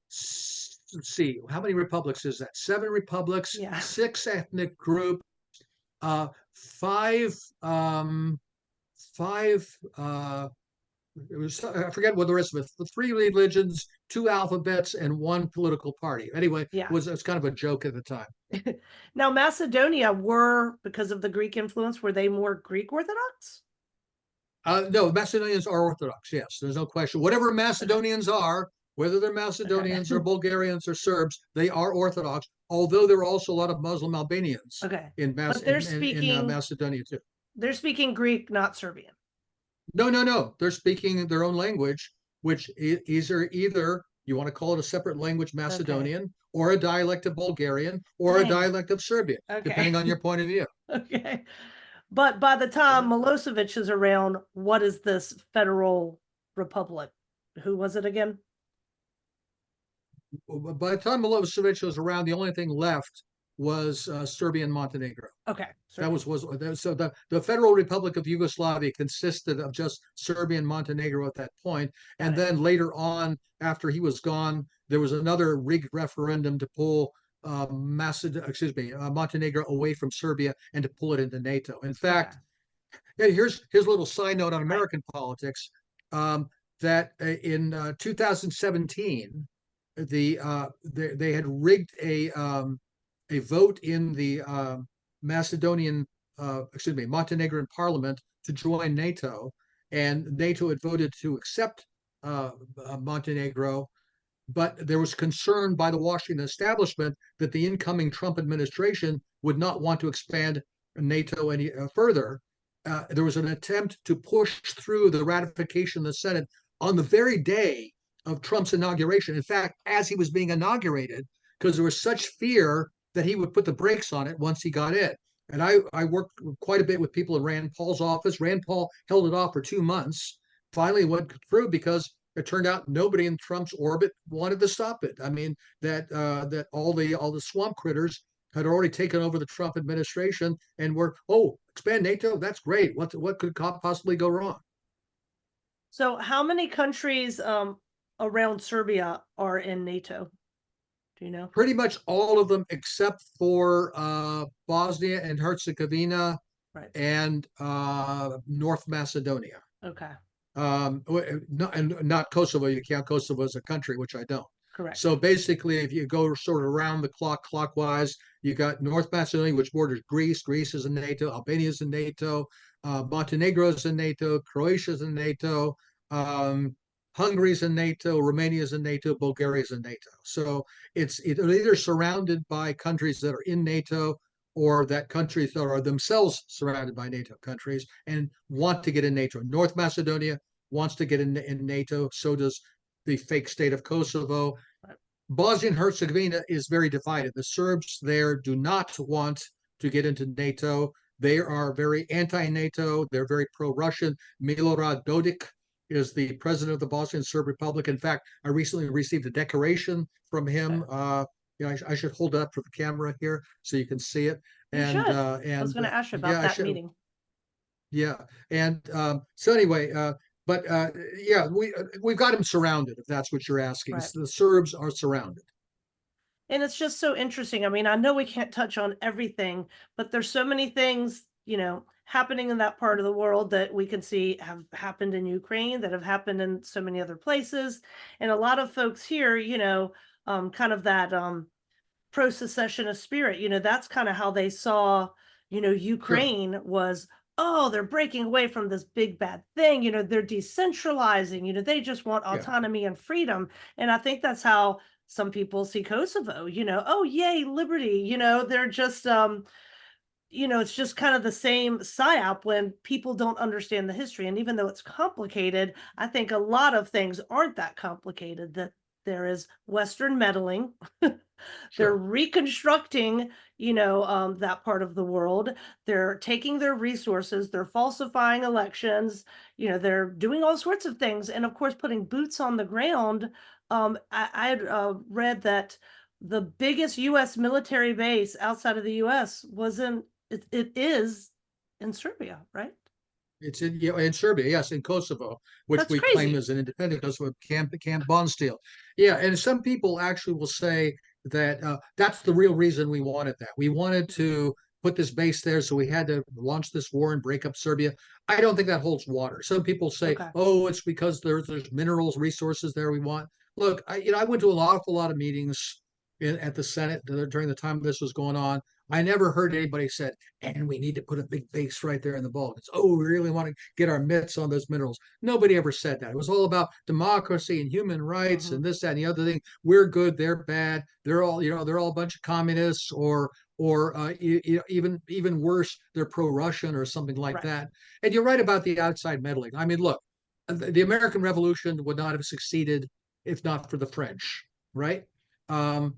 B: let's see, how many republics is that? Seven republics,
A: Yeah.
B: six ethnic groups, uh, five, five. It was, I forget what the rest of it. The three religions, two alphabets, and one political party. Anyway,
A: Yeah.
B: it's kind of a joke at the time.
A: Now, Macedonia were, because of the Greek influence, were they more Greek Orthodox?
B: No, Macedonians are Orthodox. Yes, there's no question. Whatever Macedonians are, whether they're
A: Okay.
B: Macedonians or Bulgarians or Serbs, they are Orthodox. Although there are also a lot of Muslim Albanians
A: Okay.
B: in
A: But they're
B: Macedonia too.
A: Greek, not Serbian.
B: No, no, no. They're speaking their own language, which is either you want to call it a separate language,
A: Okay.
B: Macedonian, or a dialect of Bulgarian, or a
A: Dang.
B: dialect of Serbian,
A: Okay.
B: depending on your point of view.
A: Okay. But by the time Milosevic is around, what is this federal republic? Who was it again?
B: By the time Milosevic was around, the only thing left was Serbia and Montenegro.
A: Okay.
B: That
A: Serbian.
B: was so the Federal Republic of Yugoslavia consisted of just Serbia and Montenegro at that point,
A: Got
B: and
A: it.
B: then later on, after he was gone, there was another rigged referendum to pull Montenegro away from Serbia and to pull it into NATO. In
A: Okay.
B: fact, yeah, here's a little side note on
A: Right.
B: American politics. That in 2017, they had rigged a vote in the Montenegrin parliament to join NATO, and NATO had voted to accept Montenegro, but there was concern by the Washington establishment that the incoming Trump administration would not want to expand NATO any further. There was an attempt to push through the ratification in the Senate on the very day of Trump's inauguration. In fact, as he was being inaugurated, because there was such fear that he would put the brakes on it once he got in. And I worked quite a bit with people in Rand Paul's office. Rand Paul held it off for 2 months, finally went through because it turned out nobody in Trump's orbit wanted to stop it. I mean, that all the swamp critters had already taken over the Trump administration and were, oh, expand NATO, that's great. What could possibly go wrong?
A: So how many countries around Serbia are in NATO? Do you know?
B: Pretty much all of them except for Bosnia and Herzegovina
A: Right.
B: and North Macedonia.
A: Okay.
B: Not Kosovo. You count Kosovo as a country, which I don't. So
A: Correct.
B: basically, if you go sort of around the clock clockwise, you got North Macedonia, which borders Greece. Greece is in NATO. Albania is in NATO. Montenegro is in NATO. Croatia is in NATO. Um, Hungary is in NATO. Romania is in NATO. Bulgaria is in NATO. So it's either surrounded by countries that are in NATO or that countries that are themselves surrounded by NATO countries and want to get in NATO. North Macedonia wants to get in NATO. So does the fake state of Kosovo.
A: Right.
B: Bosnia and Herzegovina is very divided. The Serbs there do not want to get into NATO. They are very anti-NATO. They're very pro-Russian. Milorad Dodik is the president of the Bosnian Serb Republic. In fact, I recently received a decoration from him. I should hold it up for the camera here so you can see it.
A: You
B: And
A: should. I was going to ask you about
B: yeah, I
A: that
B: should.
A: meeting.
B: Yeah, and so anyway, but yeah, we've got him surrounded. If that's what you're asking,
A: Right.
B: so the Serbs are surrounded.
A: And it's just so interesting. I mean, I know we can't touch on everything, but there's so many things, happening in that part of the world that we can see have happened in Ukraine, that have happened in so many other places. And a lot of folks here, kind of that pro-secessionist spirit, that's kind of how they saw,
B: Sure.
A: Ukraine was, oh, they're breaking away from this big bad thing, they're decentralizing, they just want
B: Yeah.
A: autonomy and freedom. And I think that's how some people see Kosovo, oh yay, liberty, they're just it's just kind of the same psyop when people don't understand the history. And even though it's complicated, I think a lot of things aren't that complicated, that there is Western meddling. They're
B: Sure.
A: reconstructing, that part of the world. They're taking their resources, they're falsifying elections, they're doing all sorts of things. And of course, putting boots on the ground. I had read that the biggest US military base outside of the US it is in Serbia, right?
B: It's in Serbia, yes, in Kosovo, which
A: That's
B: we claim
A: crazy.
B: as an independent Kosovo, Camp Bondsteel. Yeah, and some people actually will say that that's the real reason we wanted that. We wanted to put this base there, so we had to launch this war and break up Serbia. I don't think that holds water. Some people say,
A: Okay.
B: "Oh, it's because there's minerals, resources there we want." Look, I went to an awful lot of meetings at the Senate during the time this was going on. I never heard anybody said, and we need to put a big base right there in the Balkans. Oh, we really want to get our mitts on those minerals. Nobody ever said that. It was all about democracy and human rights
A: Hmm.
B: and this, that, and the other thing. We're good, they're bad. They're all a bunch of communists, or even worse, they're pro-Russian or something like
A: Right.
B: that. And you're right about the outside meddling. I mean, look, the American Revolution would not have succeeded if not for the French, right? Um,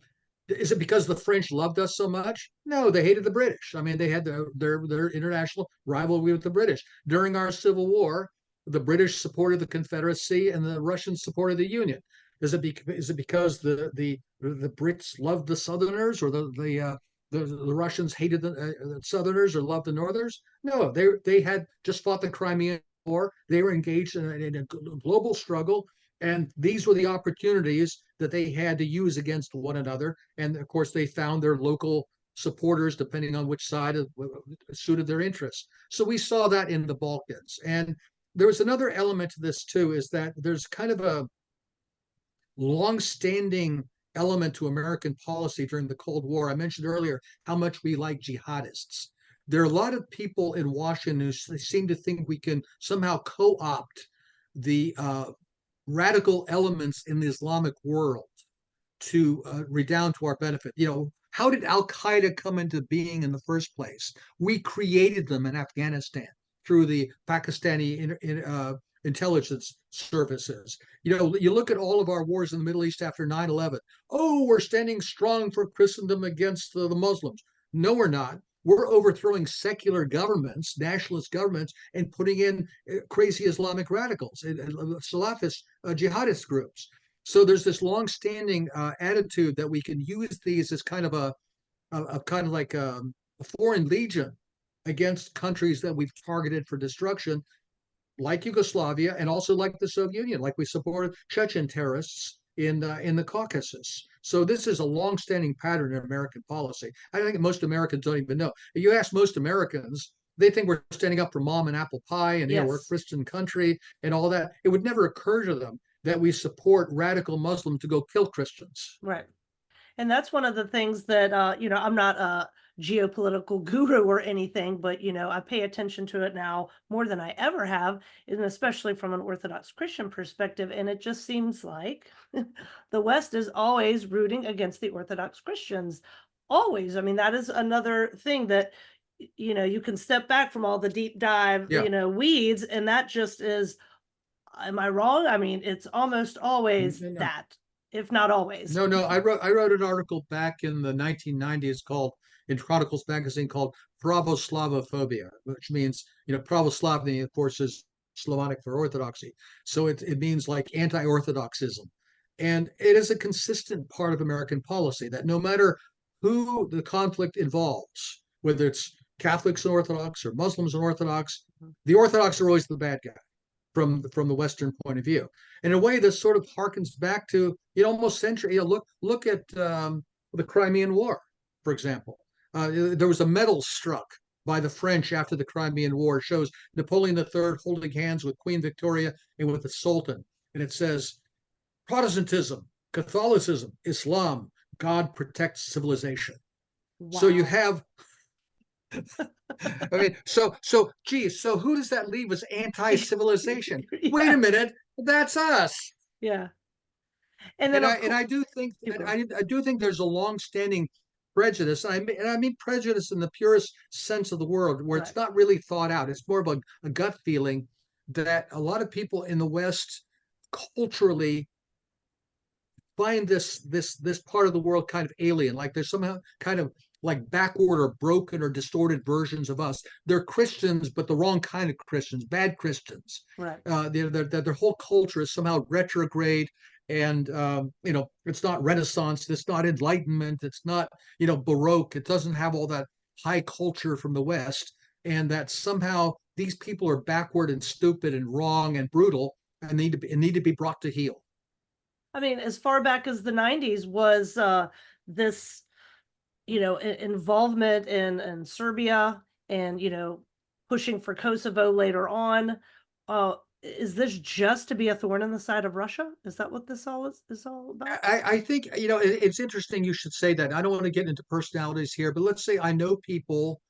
B: is it because the French loved us so much? No, they hated the British. I mean, they had their international rivalry with the British. During our Civil War, the British supported the Confederacy and the Russians supported the Union. Is it because the Brits loved the Southerners, or the Russians hated the Southerners or loved the Northerners? No, they had just fought the Crimean War. They were engaged in a global struggle, and these were the opportunities that they had to use against one another. And of course, they found their local supporters depending on which side suited their interests. So we saw that in the Balkans. And there was another element to this too, is that there's kind of a long-standing element to American policy during the Cold War. I mentioned earlier how much we like jihadists. There are a lot of people in Washington who seem to think we can somehow co-opt the radical elements in the Islamic world to redound to our benefit. How did Al Qaeda come into being in the first place? We created them in Afghanistan through the Pakistani intelligence services. You look at all of our wars in the Middle East after 9/11. Oh, we're standing strong for Christendom against the Muslims. No, we're not. we're overthrowing secular governments, nationalist governments, and putting in crazy Islamic radicals, Salafist jihadist groups. So there's this long-standing attitude that we can use these as kind of a kind of like a foreign legion against countries that we've targeted for destruction, like Yugoslavia and also like the Soviet Union, like we supported Chechen terrorists in the Caucasus. So this is a long-standing pattern in American policy. I think most Americans don't even know. If you ask most Americans, they think we're standing up for mom and apple pie, and we're a
A: Yes,
B: Christian country and all that. It would never occur to them that we support radical Muslims to go kill Christians.
A: right. And that's one of the things that, I'm not a geopolitical guru or anything, but, I pay attention to it now more than I ever have, and especially from an Orthodox Christian perspective. And it just seems like the West is always rooting against the Orthodox Christians. Always. I mean, that is another thing that, you can step back from all the deep dive,
B: Yeah.
A: weeds, and that just is, am I wrong? I mean, it's almost always
B: No,
A: that, if not always.
B: no. I wrote an article back in the 1990s called in Chronicles magazine called Pravoslavophobia, which means Pravoslavny, of course, is Slavonic for orthodoxy. So it means like anti-orthodoxism, and it is a consistent part of American policy that no matter who the conflict involves, whether it's Catholics and Orthodox or Muslims and Orthodox, the Orthodox are always the bad guy from the Western point of view. In a way, this sort of harkens back to almost century. Look at the Crimean War, for example. There was a medal struck by the French after the Crimean War. It shows Napoleon III holding hands with Queen Victoria and with the Sultan, and it says Protestantism, Catholicism, Islam, God protects civilization. So you
A: Wow.
B: have I mean, geez, so who does that leave as anti-civilization? Wait a
A: Yes.
B: minute, that's us.
A: Yeah. And then
B: And I
A: of
B: and
A: course,
B: I do think
A: keep going.
B: I do think there's a long-standing prejudice. And I mean prejudice in the purest sense of the word, where
A: Right.
B: it's not really thought out. It's more of a gut feeling that a lot of people in the West culturally find this part of the world kind of alien, like there's somehow kind of like backward or broken or distorted versions of us. They're Christians, but the wrong kind of Christians, bad Christians.
A: Right.
B: Their whole culture is somehow retrograde, and it's not Renaissance, it's not Enlightenment, it's not Baroque. It doesn't have all that high culture from the West, and that somehow these people are backward and stupid and wrong and brutal, and need to be brought to heel.
A: I mean, as far back as the 90s was this, involvement in Serbia and, pushing for Kosovo later on. Is this just to be a thorn in the side of Russia? Is that what this is all about?
B: I think it's interesting you should say that. I don't want to get into personalities here, but let's say I know people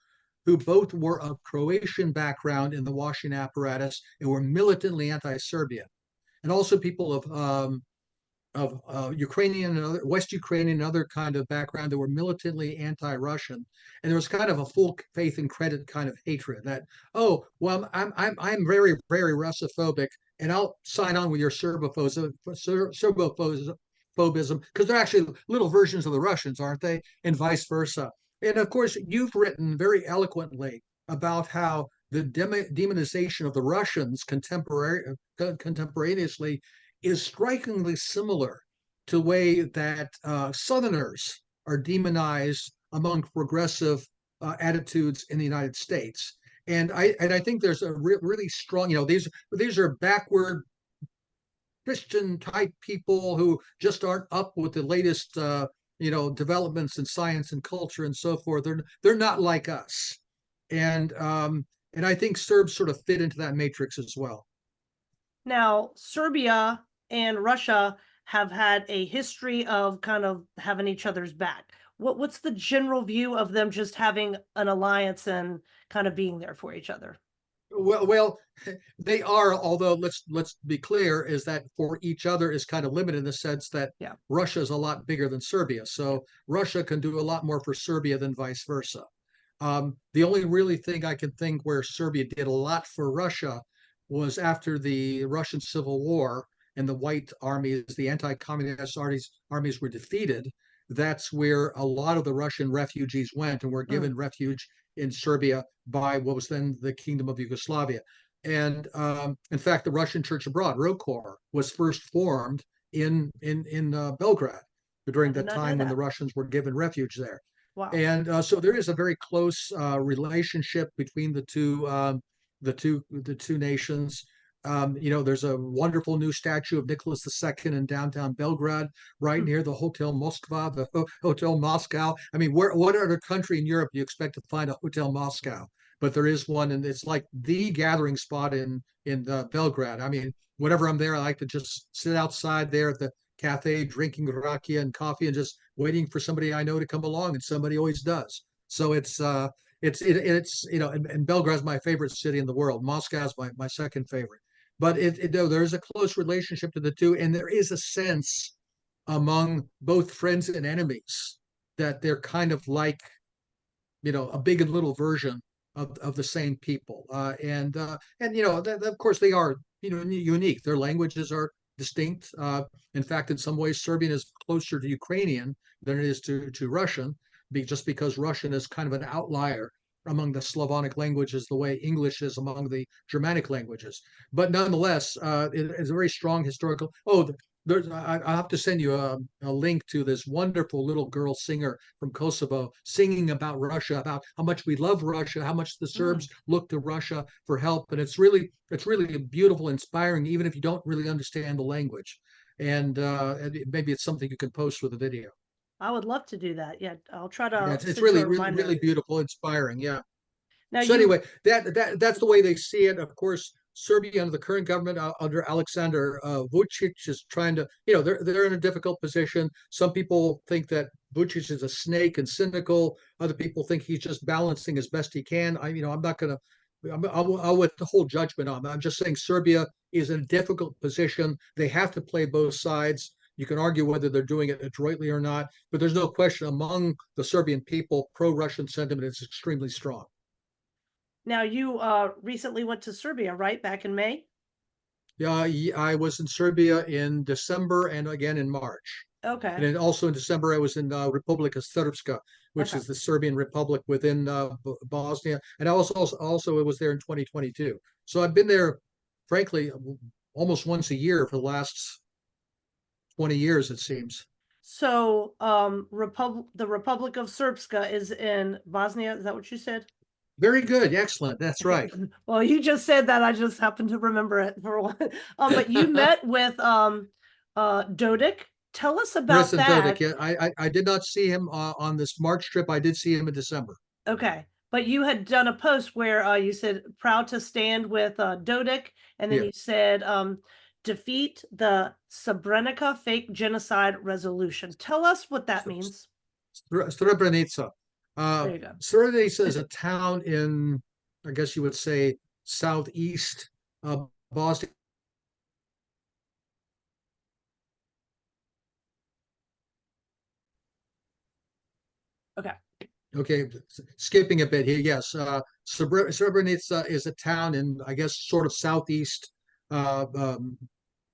B: who both were of Croatian background in the Washington apparatus and were militantly anti-Serbia, and also people of Ukrainian and other West Ukrainian and other kind of background that were militantly anti-Russian, and there was kind of a full faith and credit kind of hatred that, oh well, I'm very very Russophobic, and I'll sign on with your Serbophobism because they're actually little versions of the Russians, aren't they? And vice versa. And of course, you've written very eloquently about how the demonization of the Russians contemporaneously is strikingly similar to the way that Southerners are demonized among progressive attitudes in the United States. And I think there's a really strong, these are backward Christian type people who just aren't up with the latest developments in science and culture and so forth. They're not like us, and I think Serbs sort of fit into that matrix as well.
A: Now, Serbia and Russia have had a history of kind of having each other's back. What's the general view of them just having an alliance and kind of being there for each other?
B: Well, they are. Although let's be clear, is that for each other is kind of limited in the sense that
A: Yeah.
B: Russia is a lot bigger than Serbia, so Russia can do a lot more for Serbia than vice versa. The only really thing I can think where Serbia did a lot for Russia was after the Russian Civil War and the white armies, the anti-communist armies were defeated. That's where a lot of the Russian refugees went and were
A: Mm.
B: given refuge in Serbia by what was then the Kingdom of Yugoslavia. And in fact, the Russian Church Abroad, ROKOR, was first formed in Belgrade
A: I
B: during the
A: did not know
B: time when the
A: that.
B: Russians were given refuge there.
A: Wow.
B: And so there is a very close relationship between the two nations. There's a wonderful new statue of Nicholas II in downtown Belgrade, right
A: Hmm.
B: near the Hotel Moskva, the Hotel Moscow. I mean, what other country in Europe do you expect to find a Hotel Moscow? But there is one, and it's like the gathering spot in Belgrade. I mean, whenever I'm there, I like to just sit outside there at the cafe, drinking rakia and coffee, and just waiting for somebody I know to come along, and somebody always does. So it's and Belgrade's my favorite city in the world. Moscow's my second favorite. But there's a close relationship to the two, and there is a sense among both friends and enemies that they're kind of like a big and little version of the same people. Of course they are unique. Their languages are distinct. In fact, in some ways, Serbian is closer to Ukrainian than it is to Russian, just because Russian is kind of an outlier among the Slavonic languages, the way English is among the Germanic languages. But nonetheless, it is a very strong historical. Oh, I have to send you a link to this wonderful little girl singer from Kosovo singing about Russia, about how much we love Russia, how much the
A: Mm.
B: Serbs look to Russia for help, and it's really beautiful, inspiring, even if you don't really understand the language. And maybe it's something you can post with a video.
A: I would love to do that. Yeah, I'll try
B: Yeah,
A: to
B: it's
A: send you
B: really,
A: a
B: really,
A: reminder.
B: really beautiful, inspiring. Yeah.
A: Now
B: So
A: you,
B: anyway, that's the way they see it. Of course, Serbia under the current government under Alexander Vucic is trying to, they're in a difficult position. Some people think that Vucic is a snake and cynical. Other people think he's just balancing as best he can. I'm not going to. I'll withhold judgment on that. I'm just saying Serbia is in a difficult position. They have to play both sides. You can argue whether they're doing it adroitly or not, but there's no question among the Serbian people, pro-Russian sentiment is extremely strong.
A: recently went to Serbia, right? Back in May?
B: Yeah, I was in Serbia in December and again in March. And
A: Okay.
B: then also in December, I was in Republika Srpska, which
A: Okay.
B: is the Serbian Republic within Bosnia. And I also it was there in 2022. So I've been there, frankly, almost once a year for the last 20 years, it seems.
A: So, the Republic of Srpska is in Bosnia. Is that what you said?
B: Very good. Excellent. That's
A: Okay.
B: right.
A: Well, you just said that. I just happened to remember it for one. But you met with Dodik. Tell us about
B: President Dodik.
A: that.
B: Yeah, I did not see him on this March trip. I did see him in December.
A: Okay. But you had done a post where you said proud to stand with Dodik, and then
B: Yeah.
A: you said defeat the Srebrenica fake genocide resolution. Tell us what that means.
B: Srebrenica.
A: There you go.
B: Srebrenica is a town in, I guess you would say, southeast Bosnia.
A: Okay.
B: Okay, skipping a bit here. Yes, Srebrenica is a town in, I guess, sort of southeast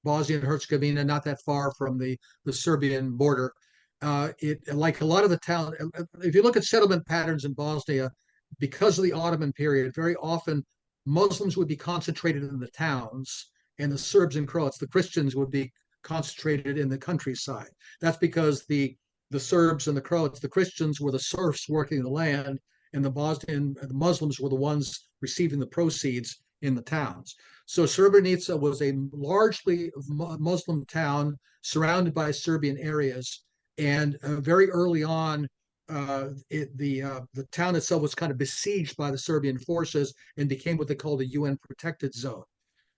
B: Bosnia and Herzegovina, not that far from the Serbian border. It like a lot of the town. If you look at settlement patterns in Bosnia, because of the Ottoman period, very often Muslims would be concentrated in the towns, and the Serbs and Croats, the Christians, would be concentrated in the countryside. That's because the Serbs and the Croats, the Christians were the serfs working the land, and the Muslims were the ones receiving the proceeds in the towns. So Srebrenica was a largely Muslim town surrounded by Serbian areas, and very early on, the town itself was kind of besieged by the Serbian forces and became what they called a UN protected zone.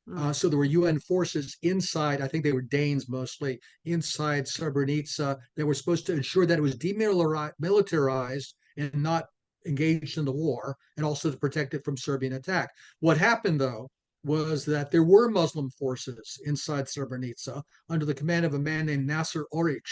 A: Mm.
B: So there were UN forces inside, I think they were Danes mostly, inside Srebrenica that were supposed to ensure that it was demilitarized and not engaged in the war, and also to protect it from Serbian attack. What happened, though, was that there were Muslim forces inside Srebrenica under the command of a man named Nasser Oric,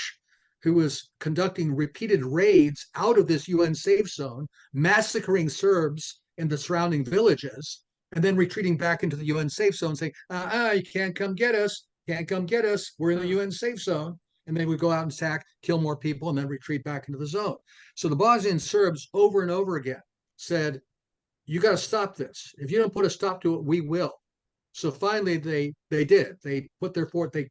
B: who was conducting repeated raids out of this UN safe zone, massacring Serbs in the surrounding villages, and then retreating back into the UN safe zone, saying, you can't come get us, can't come get us, we're in the UN safe zone. And they would go out and attack, kill more people, and then retreat back into the zone. So the Bosnian Serbs, over and over again, said, you got to stop this. If you don't put a stop to it, we will. So finally, they did. They put their fort. They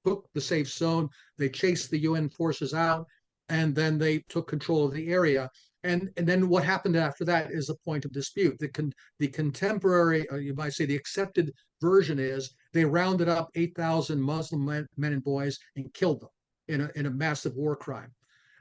B: took the safe zone. They chased the UN forces out, and then they took control of the area. And then what happened after that is a point of dispute. The contemporary, you might say, the accepted version is they rounded up 8,000 Muslim men and boys and killed them in a massive war crime.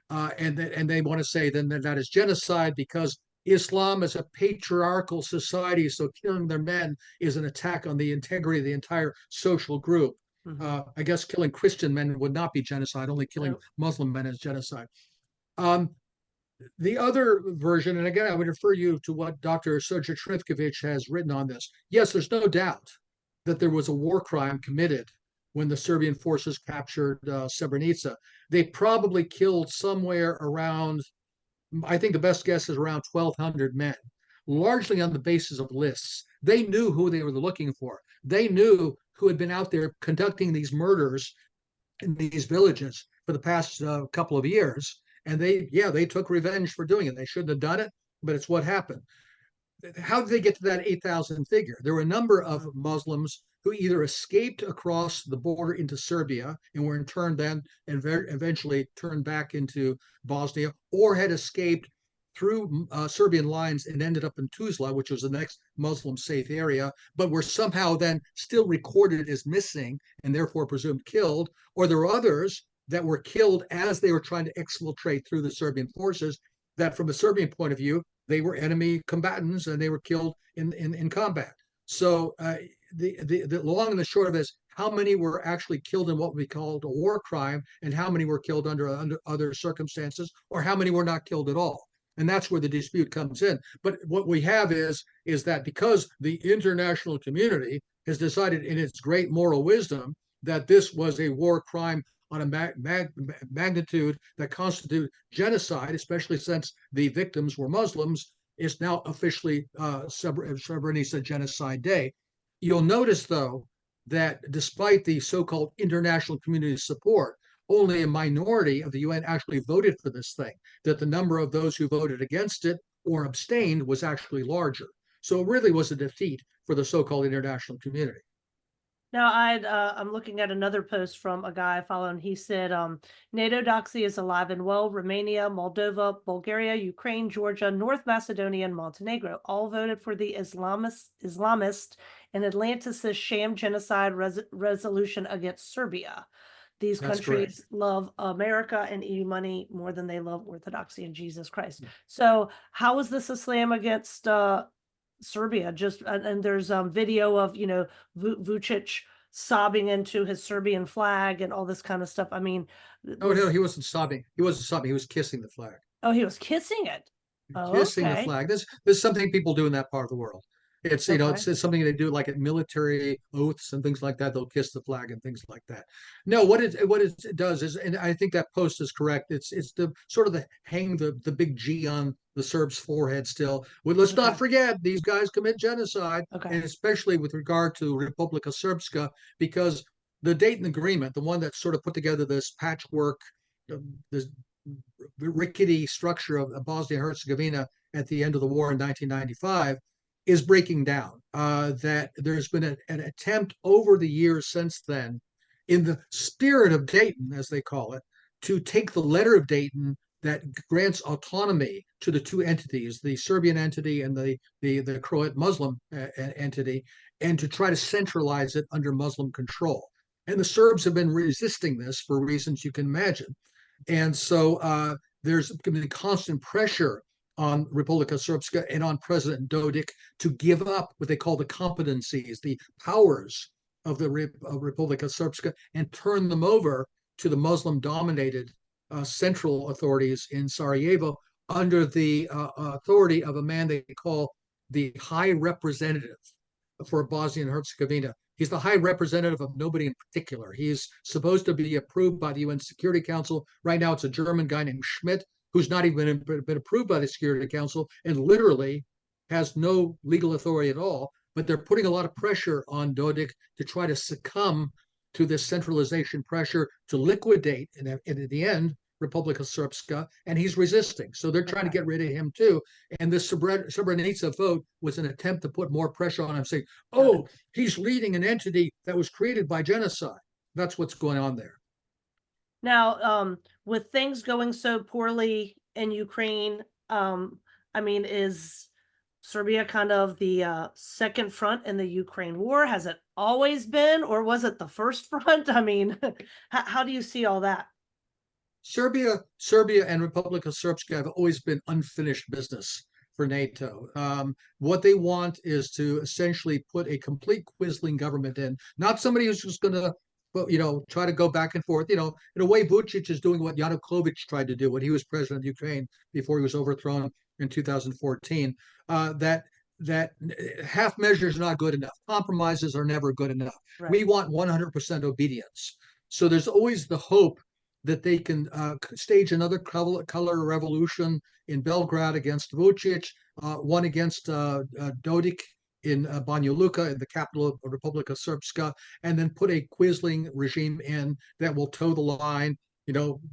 B: And they want to say then that is genocide because Islam is a patriarchal society, so killing their men is an attack on the integrity of the entire social group. I guess killing Christian men would not be genocide, only killing Muslim men is genocide. The other version, and again, I would refer you to what Dr. Sergej Trifkovic has written on this. Yes, there's no doubt that there was a war crime committed when the Serbian forces captured Srebrenica. They probably killed somewhere around, I think the best guess is around 1,200 men, largely on the basis of lists. They knew who they were looking for. They knew who had been out there conducting these murders in these villages for the past couple of years. And they took revenge for doing it. They shouldn't have done it, but it's what happened. How did they get to that 8,000 figure? There were a number of Muslims who either escaped across the border into Serbia and were in turn then and eventually turned back into Bosnia, or had escaped through Serbian lines and ended up in Tuzla, which was the next Muslim safe area, but were somehow then still recorded as missing and therefore presumed killed. Or there were others that were killed as they were trying to exfiltrate through the Serbian forces, that from a Serbian point of view, they were enemy combatants and they were killed in combat. So the long and the short of it is how many were actually killed in what we called a war crime and how many were killed under other circumstances, or how many were not killed at all. And that's where the dispute comes in. But what we have is that because the international community has decided in its great moral wisdom that this was a war crime on a magnitude that constitute genocide, especially since the victims were Muslims, is now officially Srebrenica Genocide Day. You'll notice, though, that despite the so-called international community support, only a minority of the UN actually voted for this thing, that the number of those who voted against it or abstained was actually larger. So it really was a defeat for the so-called international community.
A: Now, I'm looking at another post from a guy I follow, and he said, NATO doxy is alive and well. Romania, Moldova, Bulgaria, Ukraine, Georgia, North Macedonia, and Montenegro all voted for the Islamist and Atlanticist sham genocide resolution against Serbia. These
B: That's
A: countries
B: correct.
A: love America and EU money more than they love Orthodoxy and Jesus Christ. So how is this a slam against Serbia? Just and there's video of Vucic sobbing into his Serbian flag and all this kind of stuff. I mean,
B: Oh no,
A: this.
B: he wasn't sobbing. He wasn't sobbing. He was kissing the flag.
A: Oh, he was kissing it. Oh,
B: Kissing the
A: okay,
B: flag. This is something people do in that part of the world. It's
A: okay,
B: it's something they do like at military oaths and things like that. They'll kiss the flag and things like that. No, what it does is, and I think that post is correct. It's the sort of the hang the big G on the Serbs' forehead still. Well, let's
A: okay,
B: not forget these guys commit genocide,
A: okay,
B: and especially with regard to Republika Srpska, because the Dayton Agreement, the one that sort of put together this patchwork, this rickety structure of Bosnia Herzegovina at the end of the war in 1995 is breaking down. That there's been an attempt over the years since then, in the spirit of Dayton, as they call it, to take the letter of Dayton that grants autonomy to the two entities, the Serbian entity and the Croat Muslim entity, and to try to centralize it under Muslim control. And the Serbs have been resisting this for reasons you can imagine. And so there's been constant pressure on Republika Srpska and on President Dodik to give up what they call the competencies, the powers of the Republika Srpska, and turn them over to the Muslim-dominated central authorities in Sarajevo under the authority of a man they call the High Representative for Bosnia and Herzegovina. He's the high representative of nobody in particular. He's supposed to be approved by the UN Security Council. Right now, it's a German guy named Schmidt, who's not even been approved by the Security Council and literally has no legal authority at all. But they're putting a lot of pressure on Dodik to try to succumb to this centralization pressure to liquidate, and at the end, Republika Srpska, and he's resisting. So they're trying to
A: Okay.
B: get rid of him too. And this Srebrenica vote was an attempt to put more pressure on him, saying,
A: Got it.
B: "Oh, he's leading an entity that was created by genocide." That's what's going on there.
A: Now, with things going so poorly in Ukraine, I mean, is Serbia kind of the second front in the Ukraine war? Has it always been, or was it the first front? I mean, how do you see all that?
B: Serbia, and Republika Srpska have always been unfinished business for NATO. What they want is to essentially put a complete Quisling government in, not somebody who's just going to, try to go back and forth. In a way, Vucic is doing what Yanukovych tried to do when he was president of Ukraine before he was overthrown in 2014. That half measures are not good enough. Compromises are never good enough.
A: Right.
B: We want 100% obedience. So there's always the hope that they can stage another color revolution in Belgrade against Vucic, one against Dodik in Banja Luka, in the capital of Republika Srpska, and then put a Quisling regime in that will toe the line,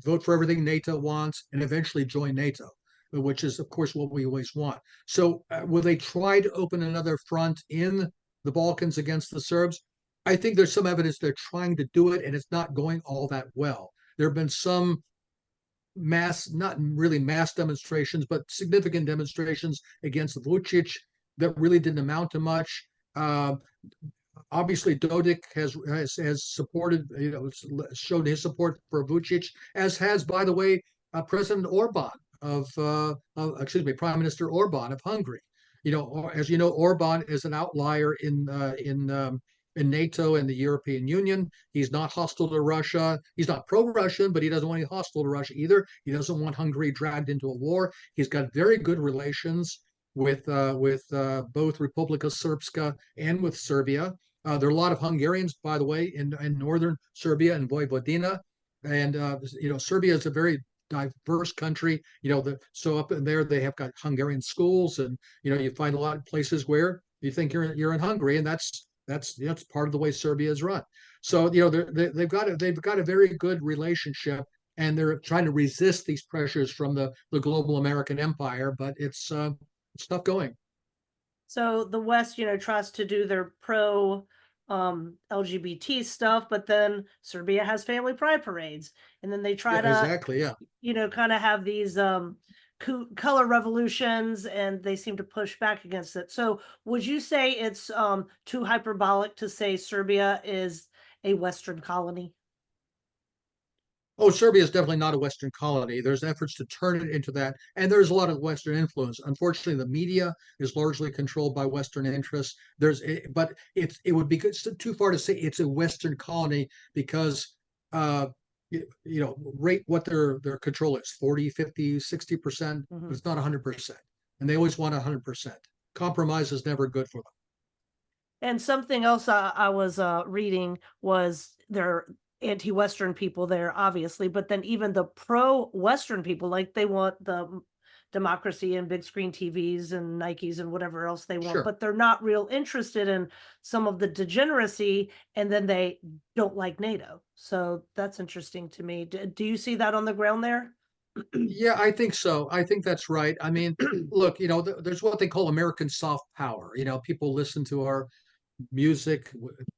B: vote for everything NATO wants, and eventually join NATO, which is, of course, what we always want. So will they try to open another front in the Balkans against the Serbs? I think there's some evidence they're trying to do it, and it's not going all that well. There have been some not really mass demonstrations, but significant demonstrations against Vucic that really didn't amount to much. Obviously, Dodik has supported, showed his support for Vucic, as has, by the way, President Orban excuse me, Prime Minister Orban of Hungary. As you know, Orban is an outlier in NATO and the European Union. He's not hostile to Russia. He's not pro-Russian, but he doesn't want to be hostile to Russia either. He doesn't want Hungary dragged into a war. He's got very good relations with both Republika Srpska and with Serbia. There are a lot of Hungarians, by the way, in northern Serbia and Vojvodina, and Serbia is a very diverse country. So up in there they have got Hungarian schools, and you find a lot of places where you think you're in Hungary, and that's part of the way Serbia is run. So they've got a very good relationship, and they're trying to resist these pressures from the global American empire, but it's tough going.
A: So the West, tries to do their pro LGBT stuff, but then Serbia has family pride parades, and then they
B: Yeah,
A: try to,
B: exactly. Yeah.
A: kind of have these color revolutions, and they seem to push back against it. So would you say it's too hyperbolic to say Serbia is a Western colony?
B: Oh, Serbia is definitely not a Western colony. There's efforts to turn it into that, and there's a lot of Western influence. Unfortunately, the media is largely controlled by Western interests. But it would be too far to say it's a Western colony because uh, rate what their control is 40, 50, 60%, but
A: Mhm.
B: it's not 100%. And they always want 100%. Compromise is never good for them.
A: And something else I was reading was there anti-Western people there, obviously, but then even the pro-Western people, like they want the democracy and big screen TVs and Nikes and whatever else they want,
B: Sure.
A: but they're not real interested in some of the degeneracy, and then they don't like NATO. So that's interesting to me. Do you see that on the ground there?
B: Yeah, I think so. I think that's right. I mean, look, there's what they call American soft power. People listen to our music,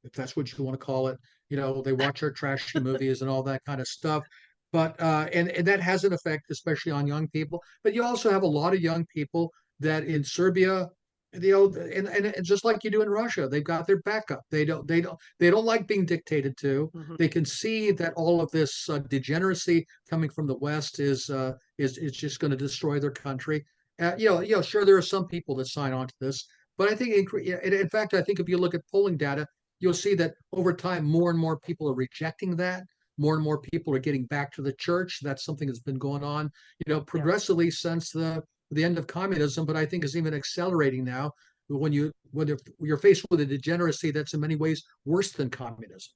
B: if that's what you want to call it. They watch our trashy movies and all that kind of stuff. But and that has an effect, especially on young people. But you also have a lot of young people that in Serbia, and just like you do in Russia, they've got their backup. They don't like being dictated to.
A: Mhm.
B: They can see that all of this degeneracy coming from the West is just going to destroy their country. Sure, there are some people that sign on to this, but I think, in fact, I think if you look at polling data, you'll see that over time, more and more people are rejecting that. More and more people are getting back to the church. That's something that's been going on,
A: Yeah.
B: progressively since the end of communism, but I think is even accelerating now when you're faced with a degeneracy that's in many ways worse than communism.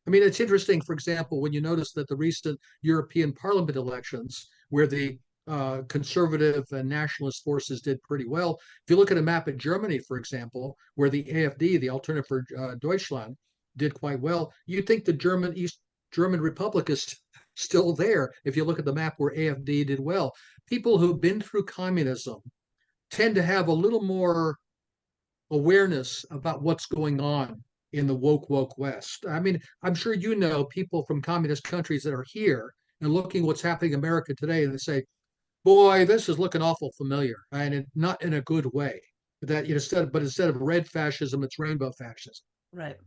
B: I mean, it's interesting, for example, when you notice that the recent European Parliament elections, where the conservative and nationalist forces did pretty well. If you look at a map of Germany, for example, where the AfD, the Alternative for Deutschland, did quite well, you'd think the German East German Republic is still there. If you look at the map where AFD did well, people who've been through communism tend to have a little more awareness about what's going on in the woke West. I mean, I'm sure you know people from communist countries that are here and looking what's happening in America today, and they say, "Boy, this is looking awful familiar," and not in a good way. That instead of red fascism, it's rainbow fascism.
A: Right.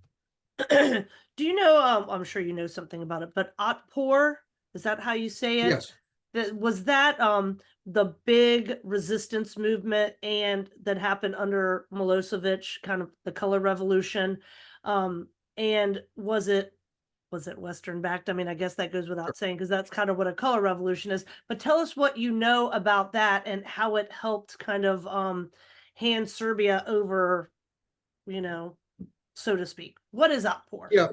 A: Do you know, I'm sure you know something about it, but Otpor, is that how you say it?
B: Yes.
A: Was that the big resistance movement and that happened under Milosevic, kind of the color revolution? And was it Western backed? I mean, I guess that goes without saying because that's kind of what a color revolution is. But tell us what you know about that and how it helped kind of hand Serbia over, you know, so to speak. What is Otpor?
B: Yeah,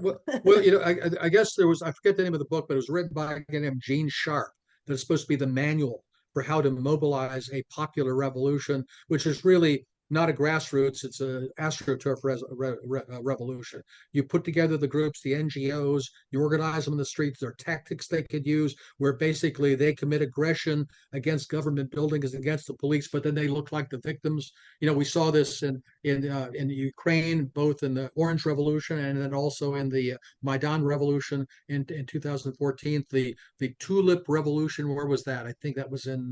B: I guess there was, I forget the name of the book, but it was written by a guy named Gene Sharp. That's supposed to be the manual for how to mobilize a popular revolution, which is really not a grassroots, it's a astroturf revolution. You put together the groups, the NGOs, you organize them in the streets. There are tactics they could use where basically they commit aggression against government buildings, against the police, but then they look like the victims. We saw this in Ukraine, both in the Orange Revolution and then also in the Maidan Revolution in 2014. The Tulip Revolution, where was that? I think that was in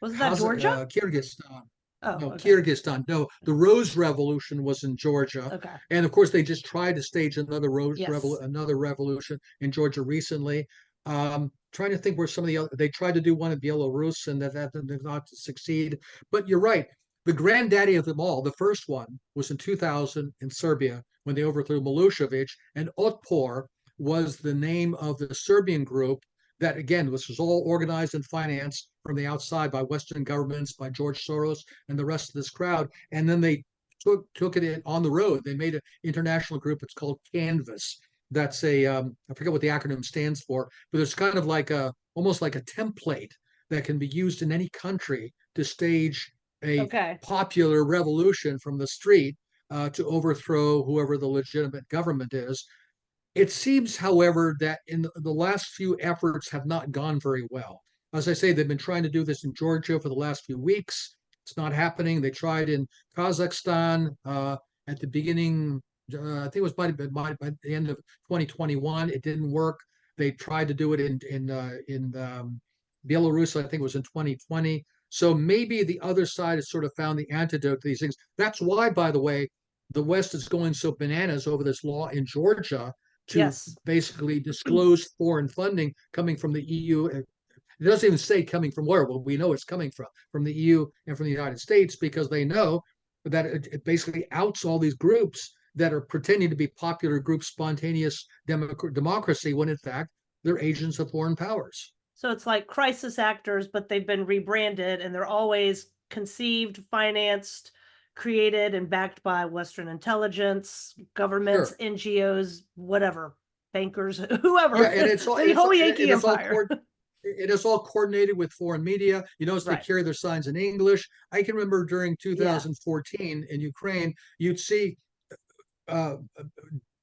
A: Wasn't that Georgia?
B: Kyrgyzstan.
A: Oh,
B: No,
A: okay.
B: Kyrgyzstan. No, the Rose Revolution was in Georgia,
A: Okay.
B: and of course they just tried to stage
A: Yes.
B: another revolution in Georgia recently. Trying to think where some of the other, they tried to do one in Belarus and that did not succeed. But you're right. The granddaddy of them all, the first one, was in 2000 in Serbia when they overthrew Milosevic, and Otpor was the name of the Serbian group that, again, this was all organized and financed from the outside by Western governments, by George Soros and the rest of this crowd. And then they took it on the road. They made an international group. It's called Canvas. That's I forget what the acronym stands for, but it's kind of like almost like a template that can be used in any country to stage a
A: Okay.
B: popular revolution from the street to overthrow whoever the legitimate government is. It seems, however, that in the last few efforts have not gone very well. As I say, they've been trying to do this in Georgia for the last few weeks. It's not happening. They tried in Kazakhstan at the beginning. I think it was by the end of 2021. It didn't work. They tried to do it in Belarus. I think it was in 2020. So maybe the other side has sort of found the antidote to these things. That's why, by the way, the West is going so bananas over this law in Georgia to
A: Yes.
B: basically disclose foreign funding coming from the EU. It doesn't even say coming from where, but we know it's coming from the EU and from the United States, because they know that it basically outs all these groups that are pretending to be popular groups, spontaneous democracy, when in fact they're agents of foreign powers.
A: So it's like crisis actors, but they've been rebranded and they're always conceived, financed, created, and backed by Western intelligence, governments,
B: Sure.
A: NGOs, whatever, bankers,
B: Yeah,
A: whoever,
B: and it's all
A: the whole Yankee Empire.
B: it is all coordinated with foreign media. You notice they
A: Right.
B: carry their signs in English. I can remember during
A: Yeah.
B: 2014 in Ukraine, you'd see uh,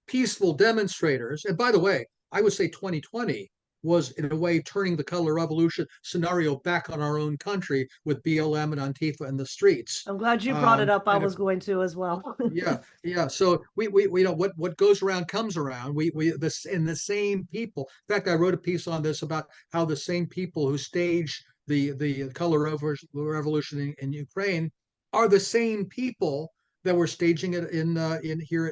B: peaceful demonstrators. And by the way, I would say 2020 was in a way turning the color revolution scenario back on our own country with BLM and Antifa in the streets.
A: I'm glad you brought it up. I
B: And
A: was going to as well.
B: yeah, yeah. So we know what goes around comes around. We this in the same people. In fact, I wrote a piece on this about how the same people who stage the color revolution in Ukraine are the same people that were staging it in here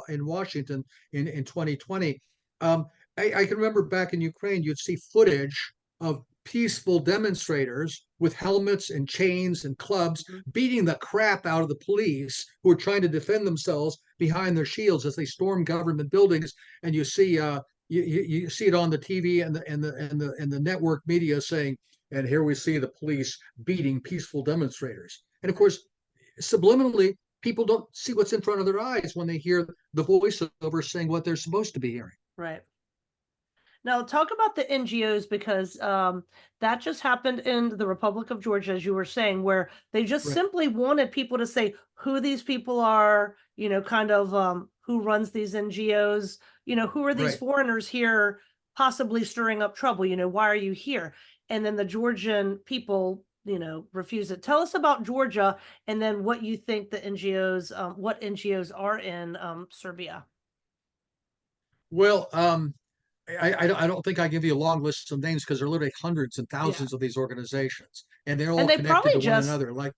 B: in Washington in 2020. I can remember back in Ukraine, you'd see footage of peaceful demonstrators with helmets and chains and clubs
A: Mhm.
B: beating the crap out of the police who are trying to defend themselves behind their shields as they storm government buildings. And you see you see it on the TV and the network media saying, and here we see the police beating peaceful demonstrators. And of course, subliminally, people don't see what's in front of their eyes when they hear the voiceover saying what they're supposed to be hearing.
A: Right. Now, talk about the NGOs because that just happened in the Republic of Georgia, as you were saying, where they just
B: Right.
A: simply wanted people to say who these people are, kind of who runs these NGOs, who are these
B: Right.
A: foreigners here possibly stirring up trouble. Why are you here? And then the Georgian people, refuse it. Tell us about Georgia, and then what you think what NGOs are in Serbia.
B: Well, I don't think I give you a long list of names because there are literally hundreds and
A: Yeah.
B: thousands of these organizations, and they're all
A: And they
B: connected
A: probably
B: to one
A: just
B: another. Like,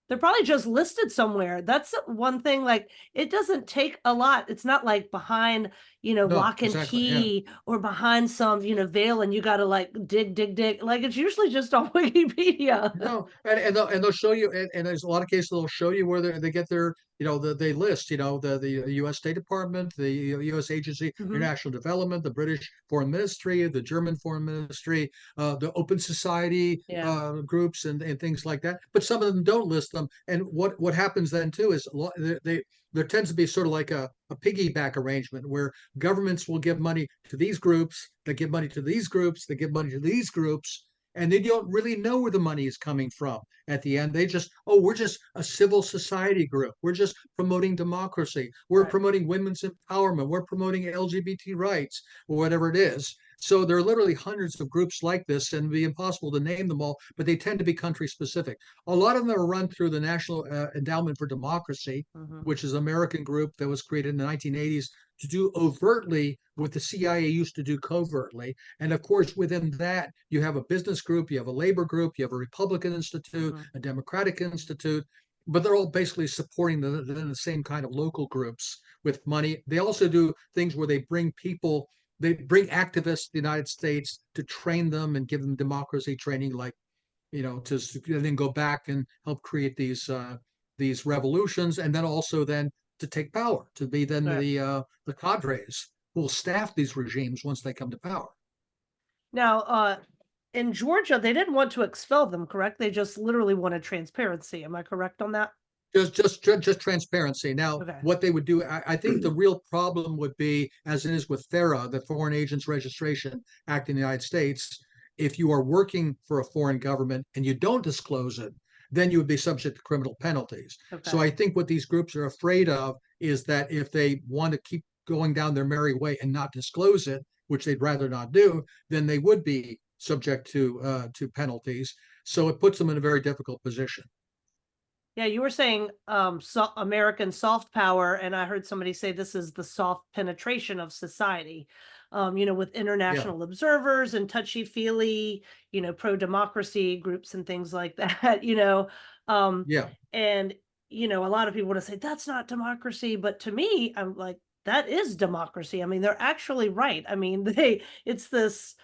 A: They're probably just listed somewhere. That's one thing, like, it doesn't take a lot. It's not like behind,
B: no,
A: lock and
B: exactly, yeah.
A: key or behind some, veil and you gotta like dig, dig, dig. Like it's usually just on Wikipedia.
B: No, and they'll show you, and there's a lot of cases they'll show you where they get their, they list, the U.S. State Department, the U.S. Agency for
A: Mhm.
B: International Development, the British Foreign Ministry, the German Foreign Ministry, the Open Society
A: Yeah,
B: groups, and things like that. But some of them don't list them. And what happens then too is there tends to be sort of like a piggyback arrangement where governments will give money to these groups, they give money to these groups, they give money to these groups, and they don't really know where the money is coming from at the end. They just, oh, we're just a civil society group, we're just promoting democracy, we're
A: right.
B: promoting women's empowerment, we're promoting LGBT rights, or whatever it is. So there are literally hundreds of groups like this, and it'd be impossible to name them all, but they tend to be country specific. A lot of them are run through the National Endowment for Democracy,
A: Mhm.
B: which is an American group that was created in the 1980s to do overtly what the CIA used to do covertly. And of course, within that, you have a business group, you have a labor group, you have a Republican Institute,
A: Mhm.
B: a Democratic Institute, but they're all basically supporting the same kind of local groups with money. They also do things where they bring activists to the United States to train them and give them democracy training, like, to then go back and help create these revolutions, and then also then to take power, to be then
A: Right.
B: the cadres who will staff these regimes once they come to power.
A: Now, in Georgia, they didn't want to expel them, correct? They just literally wanted transparency. Am I correct on that?
B: Just transparency. Now,
A: Okay.
B: what they would do, I think the real problem would be, as it is with FARA, the Foreign Agents Registration Act in the United States. If you are working for a foreign government and you don't disclose it, then you would be subject to criminal penalties. So
A: Okay.
B: I think what these groups are afraid of is that if they want to keep going down their merry way and not disclose it, which they'd rather not do, then they would be subject to penalties. So it puts them in a very difficult position.
A: Yeah, you were saying American soft power, and I heard somebody say this is the soft penetration of society. With
B: Yeah,
A: international observers and touchy-feely, pro-democracy groups and things like that. Um,
B: yeah,
A: and a lot of people want to say that's not democracy, but to me, I'm like, that is democracy. I mean, they're actually right. I mean, it's this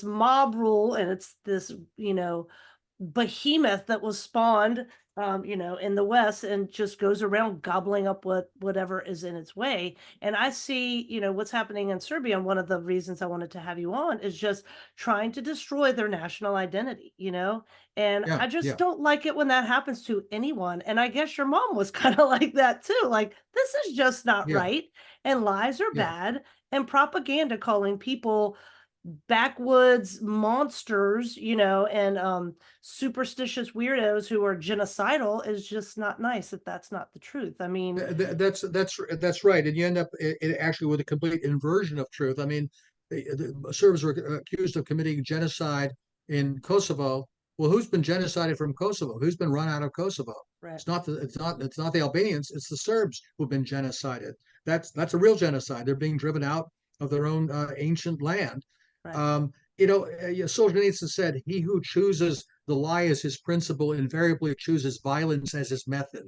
A: mob rule, and it's this, behemoth that was spawned, in the West, and just goes around gobbling up whatever is in its way. And I see, what's happening in Serbia. And one of the reasons I wanted to have you on is just trying to destroy their national identity, and
B: yeah,
A: I just
B: yeah,
A: don't like it when that happens to anyone. And I guess your mom was kind of like that too. Like, this is just not
B: yeah,
A: right. And lies are
B: yeah.
A: bad. And propaganda calling people backwoods monsters, and superstitious weirdos who are genocidal is just not nice if that's not the truth. I mean,
B: That's right, and you end up actually with a complete inversion of truth. I mean, the Serbs were accused of committing genocide in Kosovo. Well, who's been genocided from Kosovo? Who's been run out of Kosovo?
A: right,
B: It's not the Albanians. It's the Serbs who've been genocided. That's a real genocide. They're being driven out of their own ancient land.
A: right.
B: Um, Solzhenitsyn said, "He who chooses the lie as his principle invariably chooses violence as his method."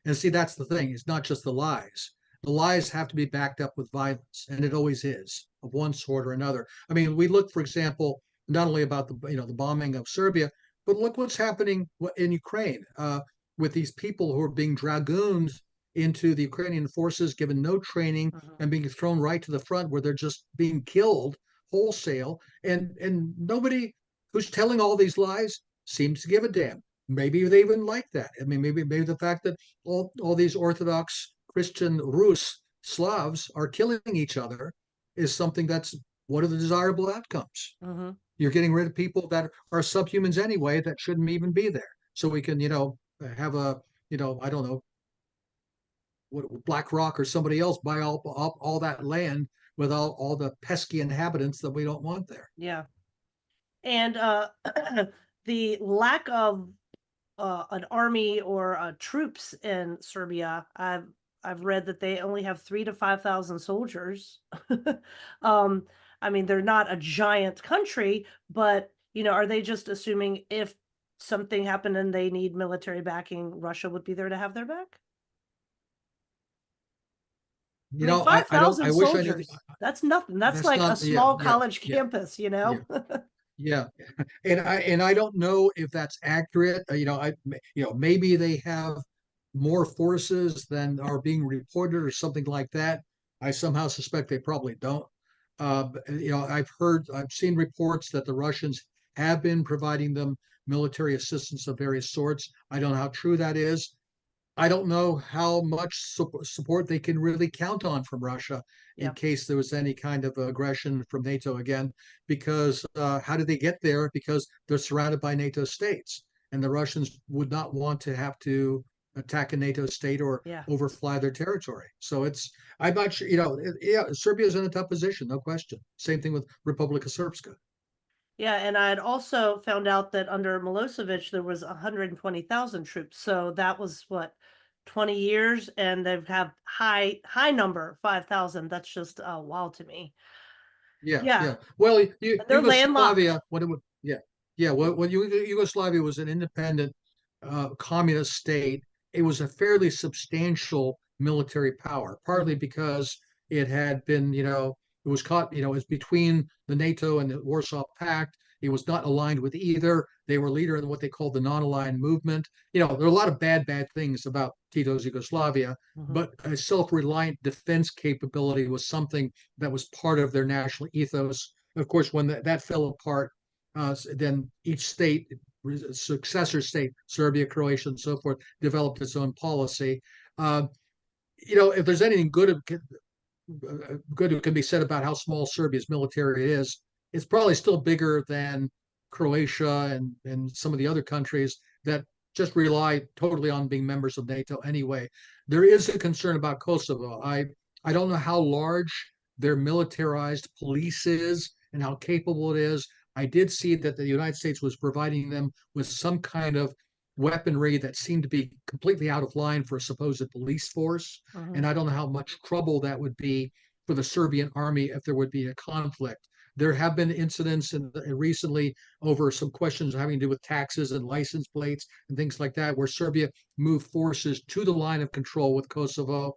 B: And see, that's the thing. It's not just the lies. The lies have to be backed up with violence, and it always is, of one sort or another. I mean, we look, for example, not only about the bombing of Serbia, but look what's happening in Ukraine with these people who are being dragooned into the Ukrainian forces, given no training,
A: Mhm.
B: and being thrown right to the front, where they're just being killed wholesale, and nobody who's telling all these lies seems to give a damn. Maybe they even like that. I mean, maybe the fact that all these Orthodox Christian Rus Slavs are killing each other is something that's one of the desirable outcomes.
A: Mhm.
B: You're getting rid of people that are subhumans anyway that shouldn't even be there. So we can, have I don't know, BlackRock or somebody else buy all that land with all the pesky inhabitants that we don't want there.
A: Yeah. And the lack of an army or troops in Serbia, I've read that they only have 3 to 5,000 soldiers. um, I mean, they're not a giant country, but are they just assuming if something happened and they need military backing, Russia would be there to have their back? I
B: You
A: mean,
B: know, I don't,
A: 5,000
B: I wish I knew.
A: soldiers. That's nothing. That's
B: That's
A: like a
B: not, yeah,
A: small
B: yeah,
A: college
B: yeah,
A: campus.
B: yeah. Yeah, and I don't know if that's accurate. Maybe they have more forces than are being reported or something like that. I somehow suspect they probably don't. I've seen reports that the Russians have been providing them military assistance of various sorts. I don't know how true that is. I don't know how much support they can really count on from Russia in
A: Yeah.
B: case there was any kind of aggression from NATO again. Because how did they get there? Because they're surrounded by NATO states, and the Russians would not want to have to attack a NATO state or
A: Yeah.
B: overfly their territory. So I'm not sure. Yeah, Serbia's in a tough position, no question. Same thing with Republika Srpska.
A: Yeah, and I had also found out that under Milosevic there was 120,000 troops. So that was what, 20 years, and they've have high number 5,000. That's just wild to me.
B: Yeah,
A: Yeah,
B: yeah. Well,
A: and they're landlocked.
B: Yugoslavia, when it was, yeah, yeah. When Yugoslavia was an independent communist state, it was a fairly substantial military power, partly
A: Mhm.
B: because it had been, it was caught, it was between the NATO and the Warsaw Pact. It was not aligned with either. They were leader in what they called the non-aligned movement. There are a lot of bad things about Tito's Yugoslavia,
A: Mhm.
B: but a self-reliant defense capability was something that was part of their national ethos. Of course, when that fell apart, then each state, successor state, Serbia, Croatia, and so forth, developed its own policy. Uh, if there's anything good that can be said about how small Serbia's military is, it's probably still bigger than Croatia and some of the other countries that just rely totally on being members of NATO anyway. There is a concern about Kosovo. I don't know how large their militarized police is and how capable it is. I did see that the United States was providing them with some kind of weaponry that seemed to be completely out of line for a supposed police force. And
A: Mhm.
B: I don't know how much trouble that would be for the Serbian army if there would be a conflict. There have been incidents recently over some questions having to do with taxes and license plates and things like that, where Serbia moved forces to the line of control with Kosovo.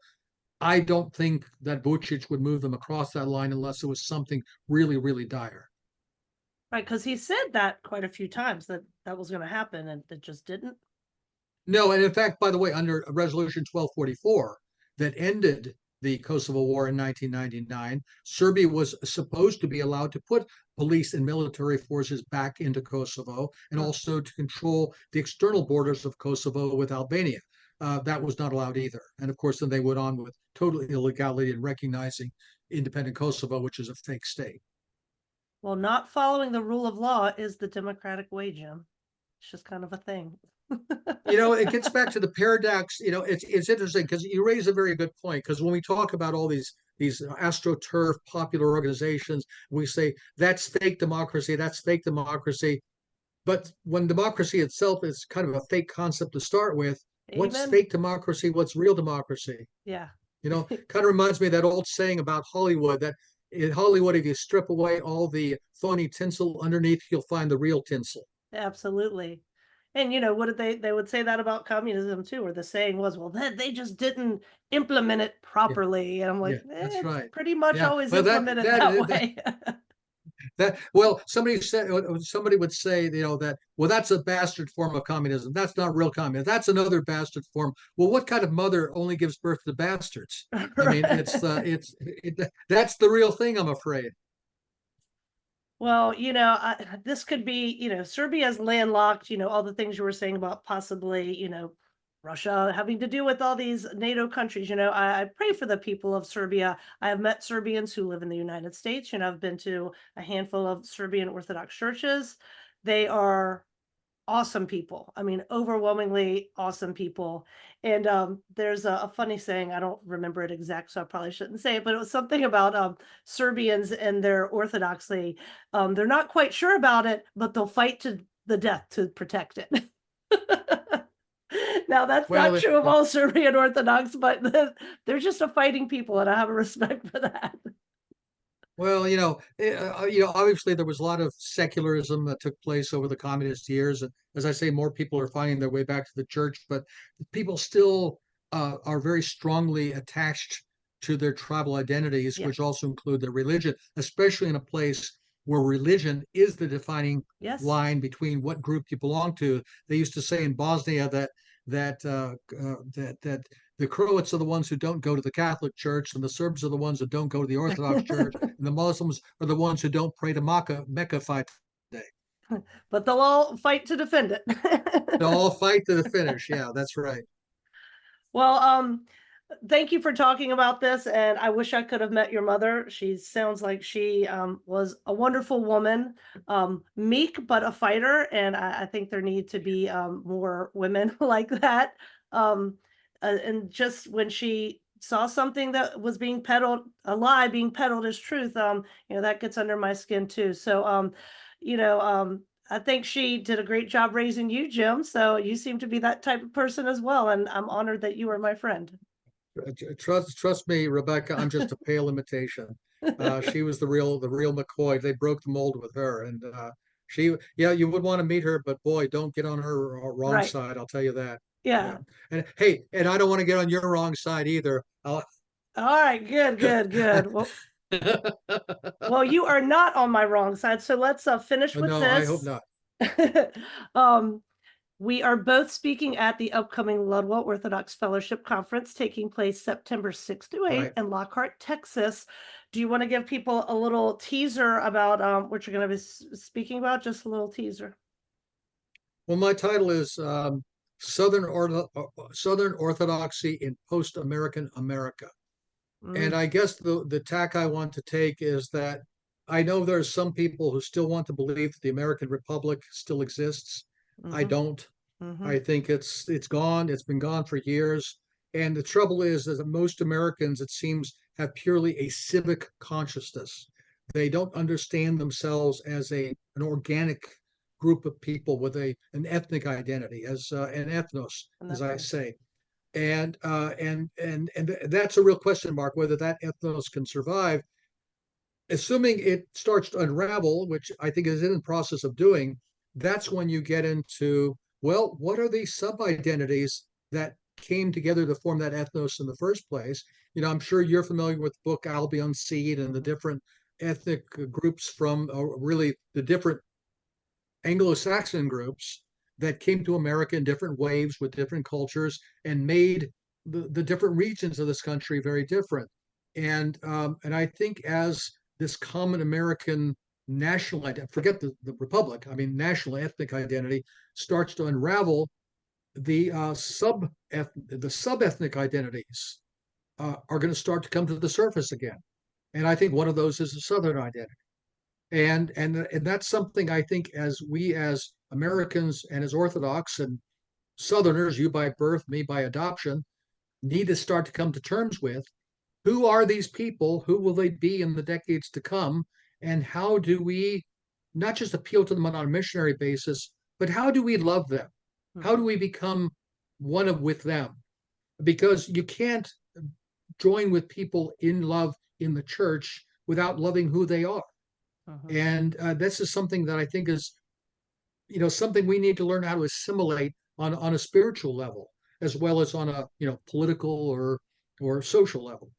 B: I don't think that Vucic would move them across that line unless it was something really, really dire.
A: Right, because he said that quite a few times that that was going to happen, and it just didn't.
B: No, and in fact, by the way, under Resolution 1244 that ended the Kosovo War in 1999, Serbia was supposed to be allowed to put police and military forces back into Kosovo and
A: Mm.
B: also to control the external borders of Kosovo with Albania. That was not allowed either. And of course, then they went on with total illegality in recognizing independent Kosovo, which is a fake state.
A: Well, not following the rule of law is the democratic way, Jim. It's just kind of a thing.
B: It gets back to the paradox. It's interesting because you raise a very good point. Because when we talk about all these astroturf popular organizations, we say that's fake democracy, that's fake democracy. But when democracy itself is kind of a fake concept to start with, what's
A: Amen.
B: fake democracy? What's real democracy?
A: Yeah.
B: Kind of reminds me of that old saying about Hollywood that in Hollywood, if you strip away all the phony tinsel underneath, you'll find the real tinsel.
A: Absolutely. And what did they would say that about communism too, where the saying was, well, they just didn't implement it
B: Yeah,
A: properly. And I'm
B: yeah,
A: like,
B: that's
A: it's
B: right.
A: pretty much
B: Yeah,
A: always
B: well,
A: implemented that way.
B: well, somebody would say, that, well, that's a bastard form of communism. That's not real communism. That's another bastard form. Well, what kind of mother only gives birth to bastards? I mean, that's the real thing, I'm afraid.
A: Well, this could be, Serbia's landlocked, all the things you were saying about possibly, Russia having to do with all these NATO countries. I pray for the people of Serbia. I have met Serbians who live in the United States. I've been to a handful of Serbian Orthodox churches. They are awesome people. I mean, overwhelmingly awesome people. And there's a funny saying, I don't remember it exact, so I probably shouldn't say it, but it was something about Serbians and their orthodoxy. They're not quite sure about it, but they'll fight to the death to protect it. Now, that's
B: Well,
A: not true of all Serbian Orthodox, but they're just a fighting people, and I have a respect for that.
B: well, obviously there was a lot of secularism that took place over the communist years, and as I say, more people are finding their way back to the church, but people still are very strongly attached to their tribal identities,
A: Yeah.
B: which also include their religion, especially in a place where religion is the defining
A: Yes.
B: line between what group you belong to. They used to say in Bosnia that the Croats are the ones who don't go to the Catholic Church, and the Serbs are the ones that don't go to the Orthodox Church, and the Muslims are the ones who don't pray to Mecca 5 days.
A: But they'll all fight to defend
B: They
A: it.
B: all fight to the finish. Yeah, that's right.
A: Well, thank you for talking about this, and I wish I could have met your mother. She sounds like she was a wonderful woman, meek but a fighter, and I think there need to be more women like that. Um, and just when she saw something that was being peddled, a lie being peddled as truth, that gets under my skin too. So, you know, um, I think she did a great job raising you, Jim. So you seem to be that type of person as well, and I'm honored that you are my friend.
B: Trust me, Rebecca. I'm just a pale imitation. She was the real McCoy. They broke the mold with her, and yeah, you would want to meet her, but boy, don't get on her wrong
A: Right.
B: side. I'll tell you that. Yeah,
A: Yeah.
B: and hey, and I don't want to get on your wrong side either.
A: All right. Good, good, good. Well, you are not on my wrong side. So let's finish with
B: No, I hope
A: this.
B: not.
A: um, we are both speaking at the upcoming Ludwell Orthodox Fellowship Conference taking place September 6th to 8th
B: Right.
A: in Lockhart, Texas. Do you want to give people a little teaser about what you're going to be speaking about? Just a little teaser.
B: Well, my title is Southern Orthodoxy in Post-American America. And
A: Mm,
B: I guess the tack I want to take is that I know there's some people who still want to believe that the American Republic still exists. I
A: mm-hmm,
B: don't.
A: mm-hmm,
B: I think it's gone. It's been gone for years. And the trouble is that most Americans, it seems, have purely a civic consciousness. They don't understand themselves as an organic group of people with an ethnic identity, as an ethnos,
A: and
B: as
A: that's
B: I
A: nice.
B: say. And that's a real question mark whether that ethnos can survive. Assuming it starts to unravel, which I think is in the process of doing, that's when you get into, well, what are these sub identities that came together to form that ethnos in the first place? I'm sure you're familiar with the book Albion Seed and the different ethnic groups from really the different Anglo-Saxon groups that came to America in different waves with different cultures and made the different regions of this country very different. And I think as this common American national identity, forget the republic, I mean national ethnic identity starts to unravel, the sub ethnic identities are going to start to come to the surface again. And I think one of those is the Southern identity. And that's something I think as Americans and as Orthodox and Southerners, you by birth, me by adoption, need to start to come to terms with. Who are these people? Who will they be in the decades to come? And how do we not just appeal to them on a missionary basis, but how do we love them? How do
A: Mhm,
B: we become with them? Because you can't join with people in love in the church without loving who they are.
A: mhm.
B: And this is something that I think is, something we need to learn how to assimilate on a spiritual level, as well as on a, political or social level.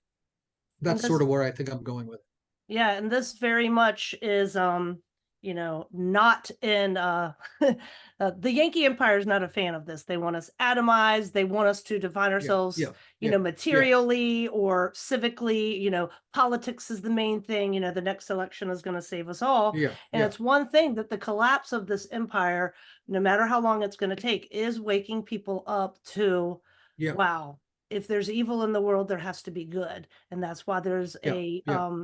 A: And
B: That's sort
A: this
B: of where I think I'm going with it.
A: Yeah, and this very much is not in the Yankee Empire is not a fan of this. They want us atomized, they want us to define
B: Yeah,
A: ourselves,
B: yeah, yeah, yeah,
A: materially or civically, politics is the main thing, the next election is going to save us all.
B: yeah,
A: And
B: yeah,
A: it's one thing that the collapse of this empire, no matter how long it's going to take, is waking people up to,
B: yeah,
A: wow, if there's evil in the world, there has to be good. And that's why there's
B: yeah, yeah,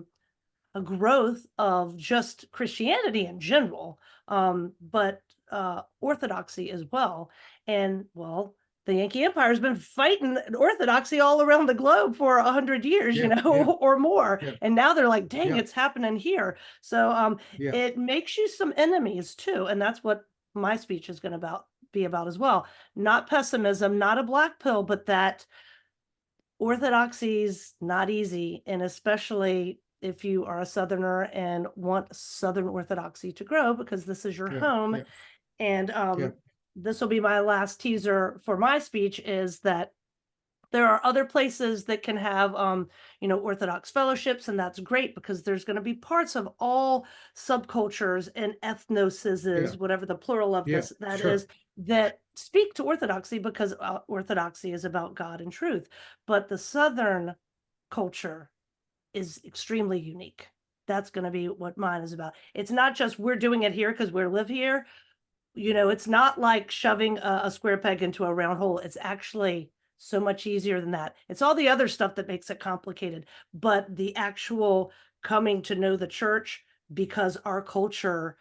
A: a growth of just Christianity in general. But Orthodoxy as well. And well, the Yankee Empire has been fighting Orthodoxy all around the globe for 100 years,
B: Yeah, yeah,
A: or more.
B: yeah,
A: And now they're like, dang,
B: yeah,
A: it's happening here. So
B: yeah,
A: it makes you some enemies too. And that's what my speech is going to be about as well. Not pessimism, not a black pill, but that orthodoxy's not easy, and especially if you are a Southerner and want Southern Orthodoxy to grow because this is your
B: yeah,
A: home.
B: yeah,
A: And
B: yeah,
A: this will be my last teaser for my speech is that there are other places that can have Orthodox fellowships, and that's great because there's going to be parts of all subcultures and
B: yeah,
A: ethnoses, whatever the plural of
B: yeah,
A: this that
B: sure.
A: is, that speak to Orthodoxy because Orthodoxy is about God and truth. But the Southern culture is extremely unique. That's going to be what mine is about. It's not just we're doing it here because we live here. It's not like shoving a square peg into a round hole. It's actually so much easier than that. It's all the other stuff that makes it complicated, but the actual coming to know the church because our culture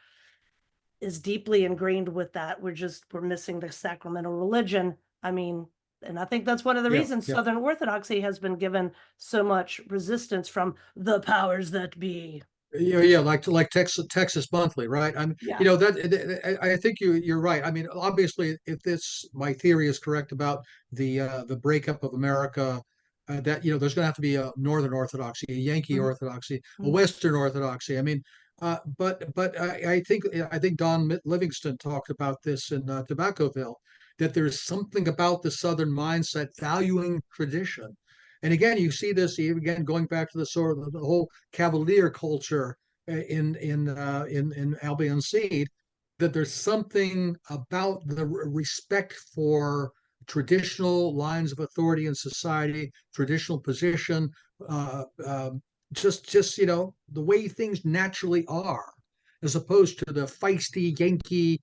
A: is deeply ingrained with that. We're missing the sacramental religion. I mean, and I think that's one of the
B: Yeah,
A: reasons
B: yeah.
A: Southern Orthodoxy has been given so much resistance from the powers that be.
B: Yeah, yeah, like Texas Monthly, right?
A: Yeah.
B: I think you're right. I mean, obviously, if this my theory is correct about the breakup of America, that there's going to have to be a Northern Orthodoxy, a Yankee
A: Mhm.
B: Orthodoxy, a
A: Mhm.
B: Western Orthodoxy. I mean, but I think Don Livingston talked about this in Tobaccoville, that there's something about the Southern mindset valuing tradition. And again, you see this again going back to the sort of the whole Cavalier culture in Albion Seed, that there's something about the respect for traditional lines of authority in society, traditional position, uh, um, just the way things naturally are, as opposed to the feisty Yankee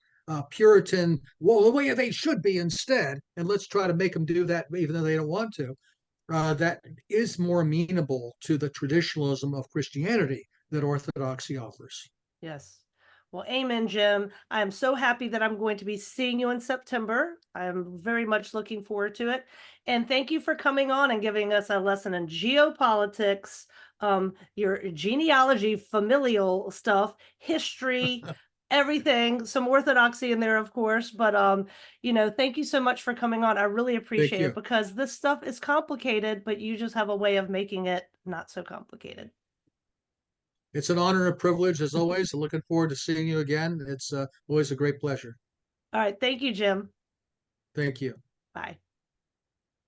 B: Puritan. Well, the way they should be instead, and let's try to make them do that, even though they don't want to. That is more amenable to the traditionalism of Christianity that Orthodoxy offers.
A: Yes. Well, amen, Jim. I am so happy that I'm going to be seeing you in September. I'm very much looking forward to it. And thank you for coming on and giving us a lesson in geopolitics, your genealogy, familial stuff, history, everything, some orthodoxy in there, of course. But thank you so much for coming on. I really
B: Thank
A: appreciate it
B: you.
A: because this stuff is complicated, but you just have a way of making it not so complicated.
B: It's an honor and a privilege, as always. Looking forward to seeing you again. It's always a great pleasure.
A: All right. Thank you, Jim.
B: Thank you.
A: Bye.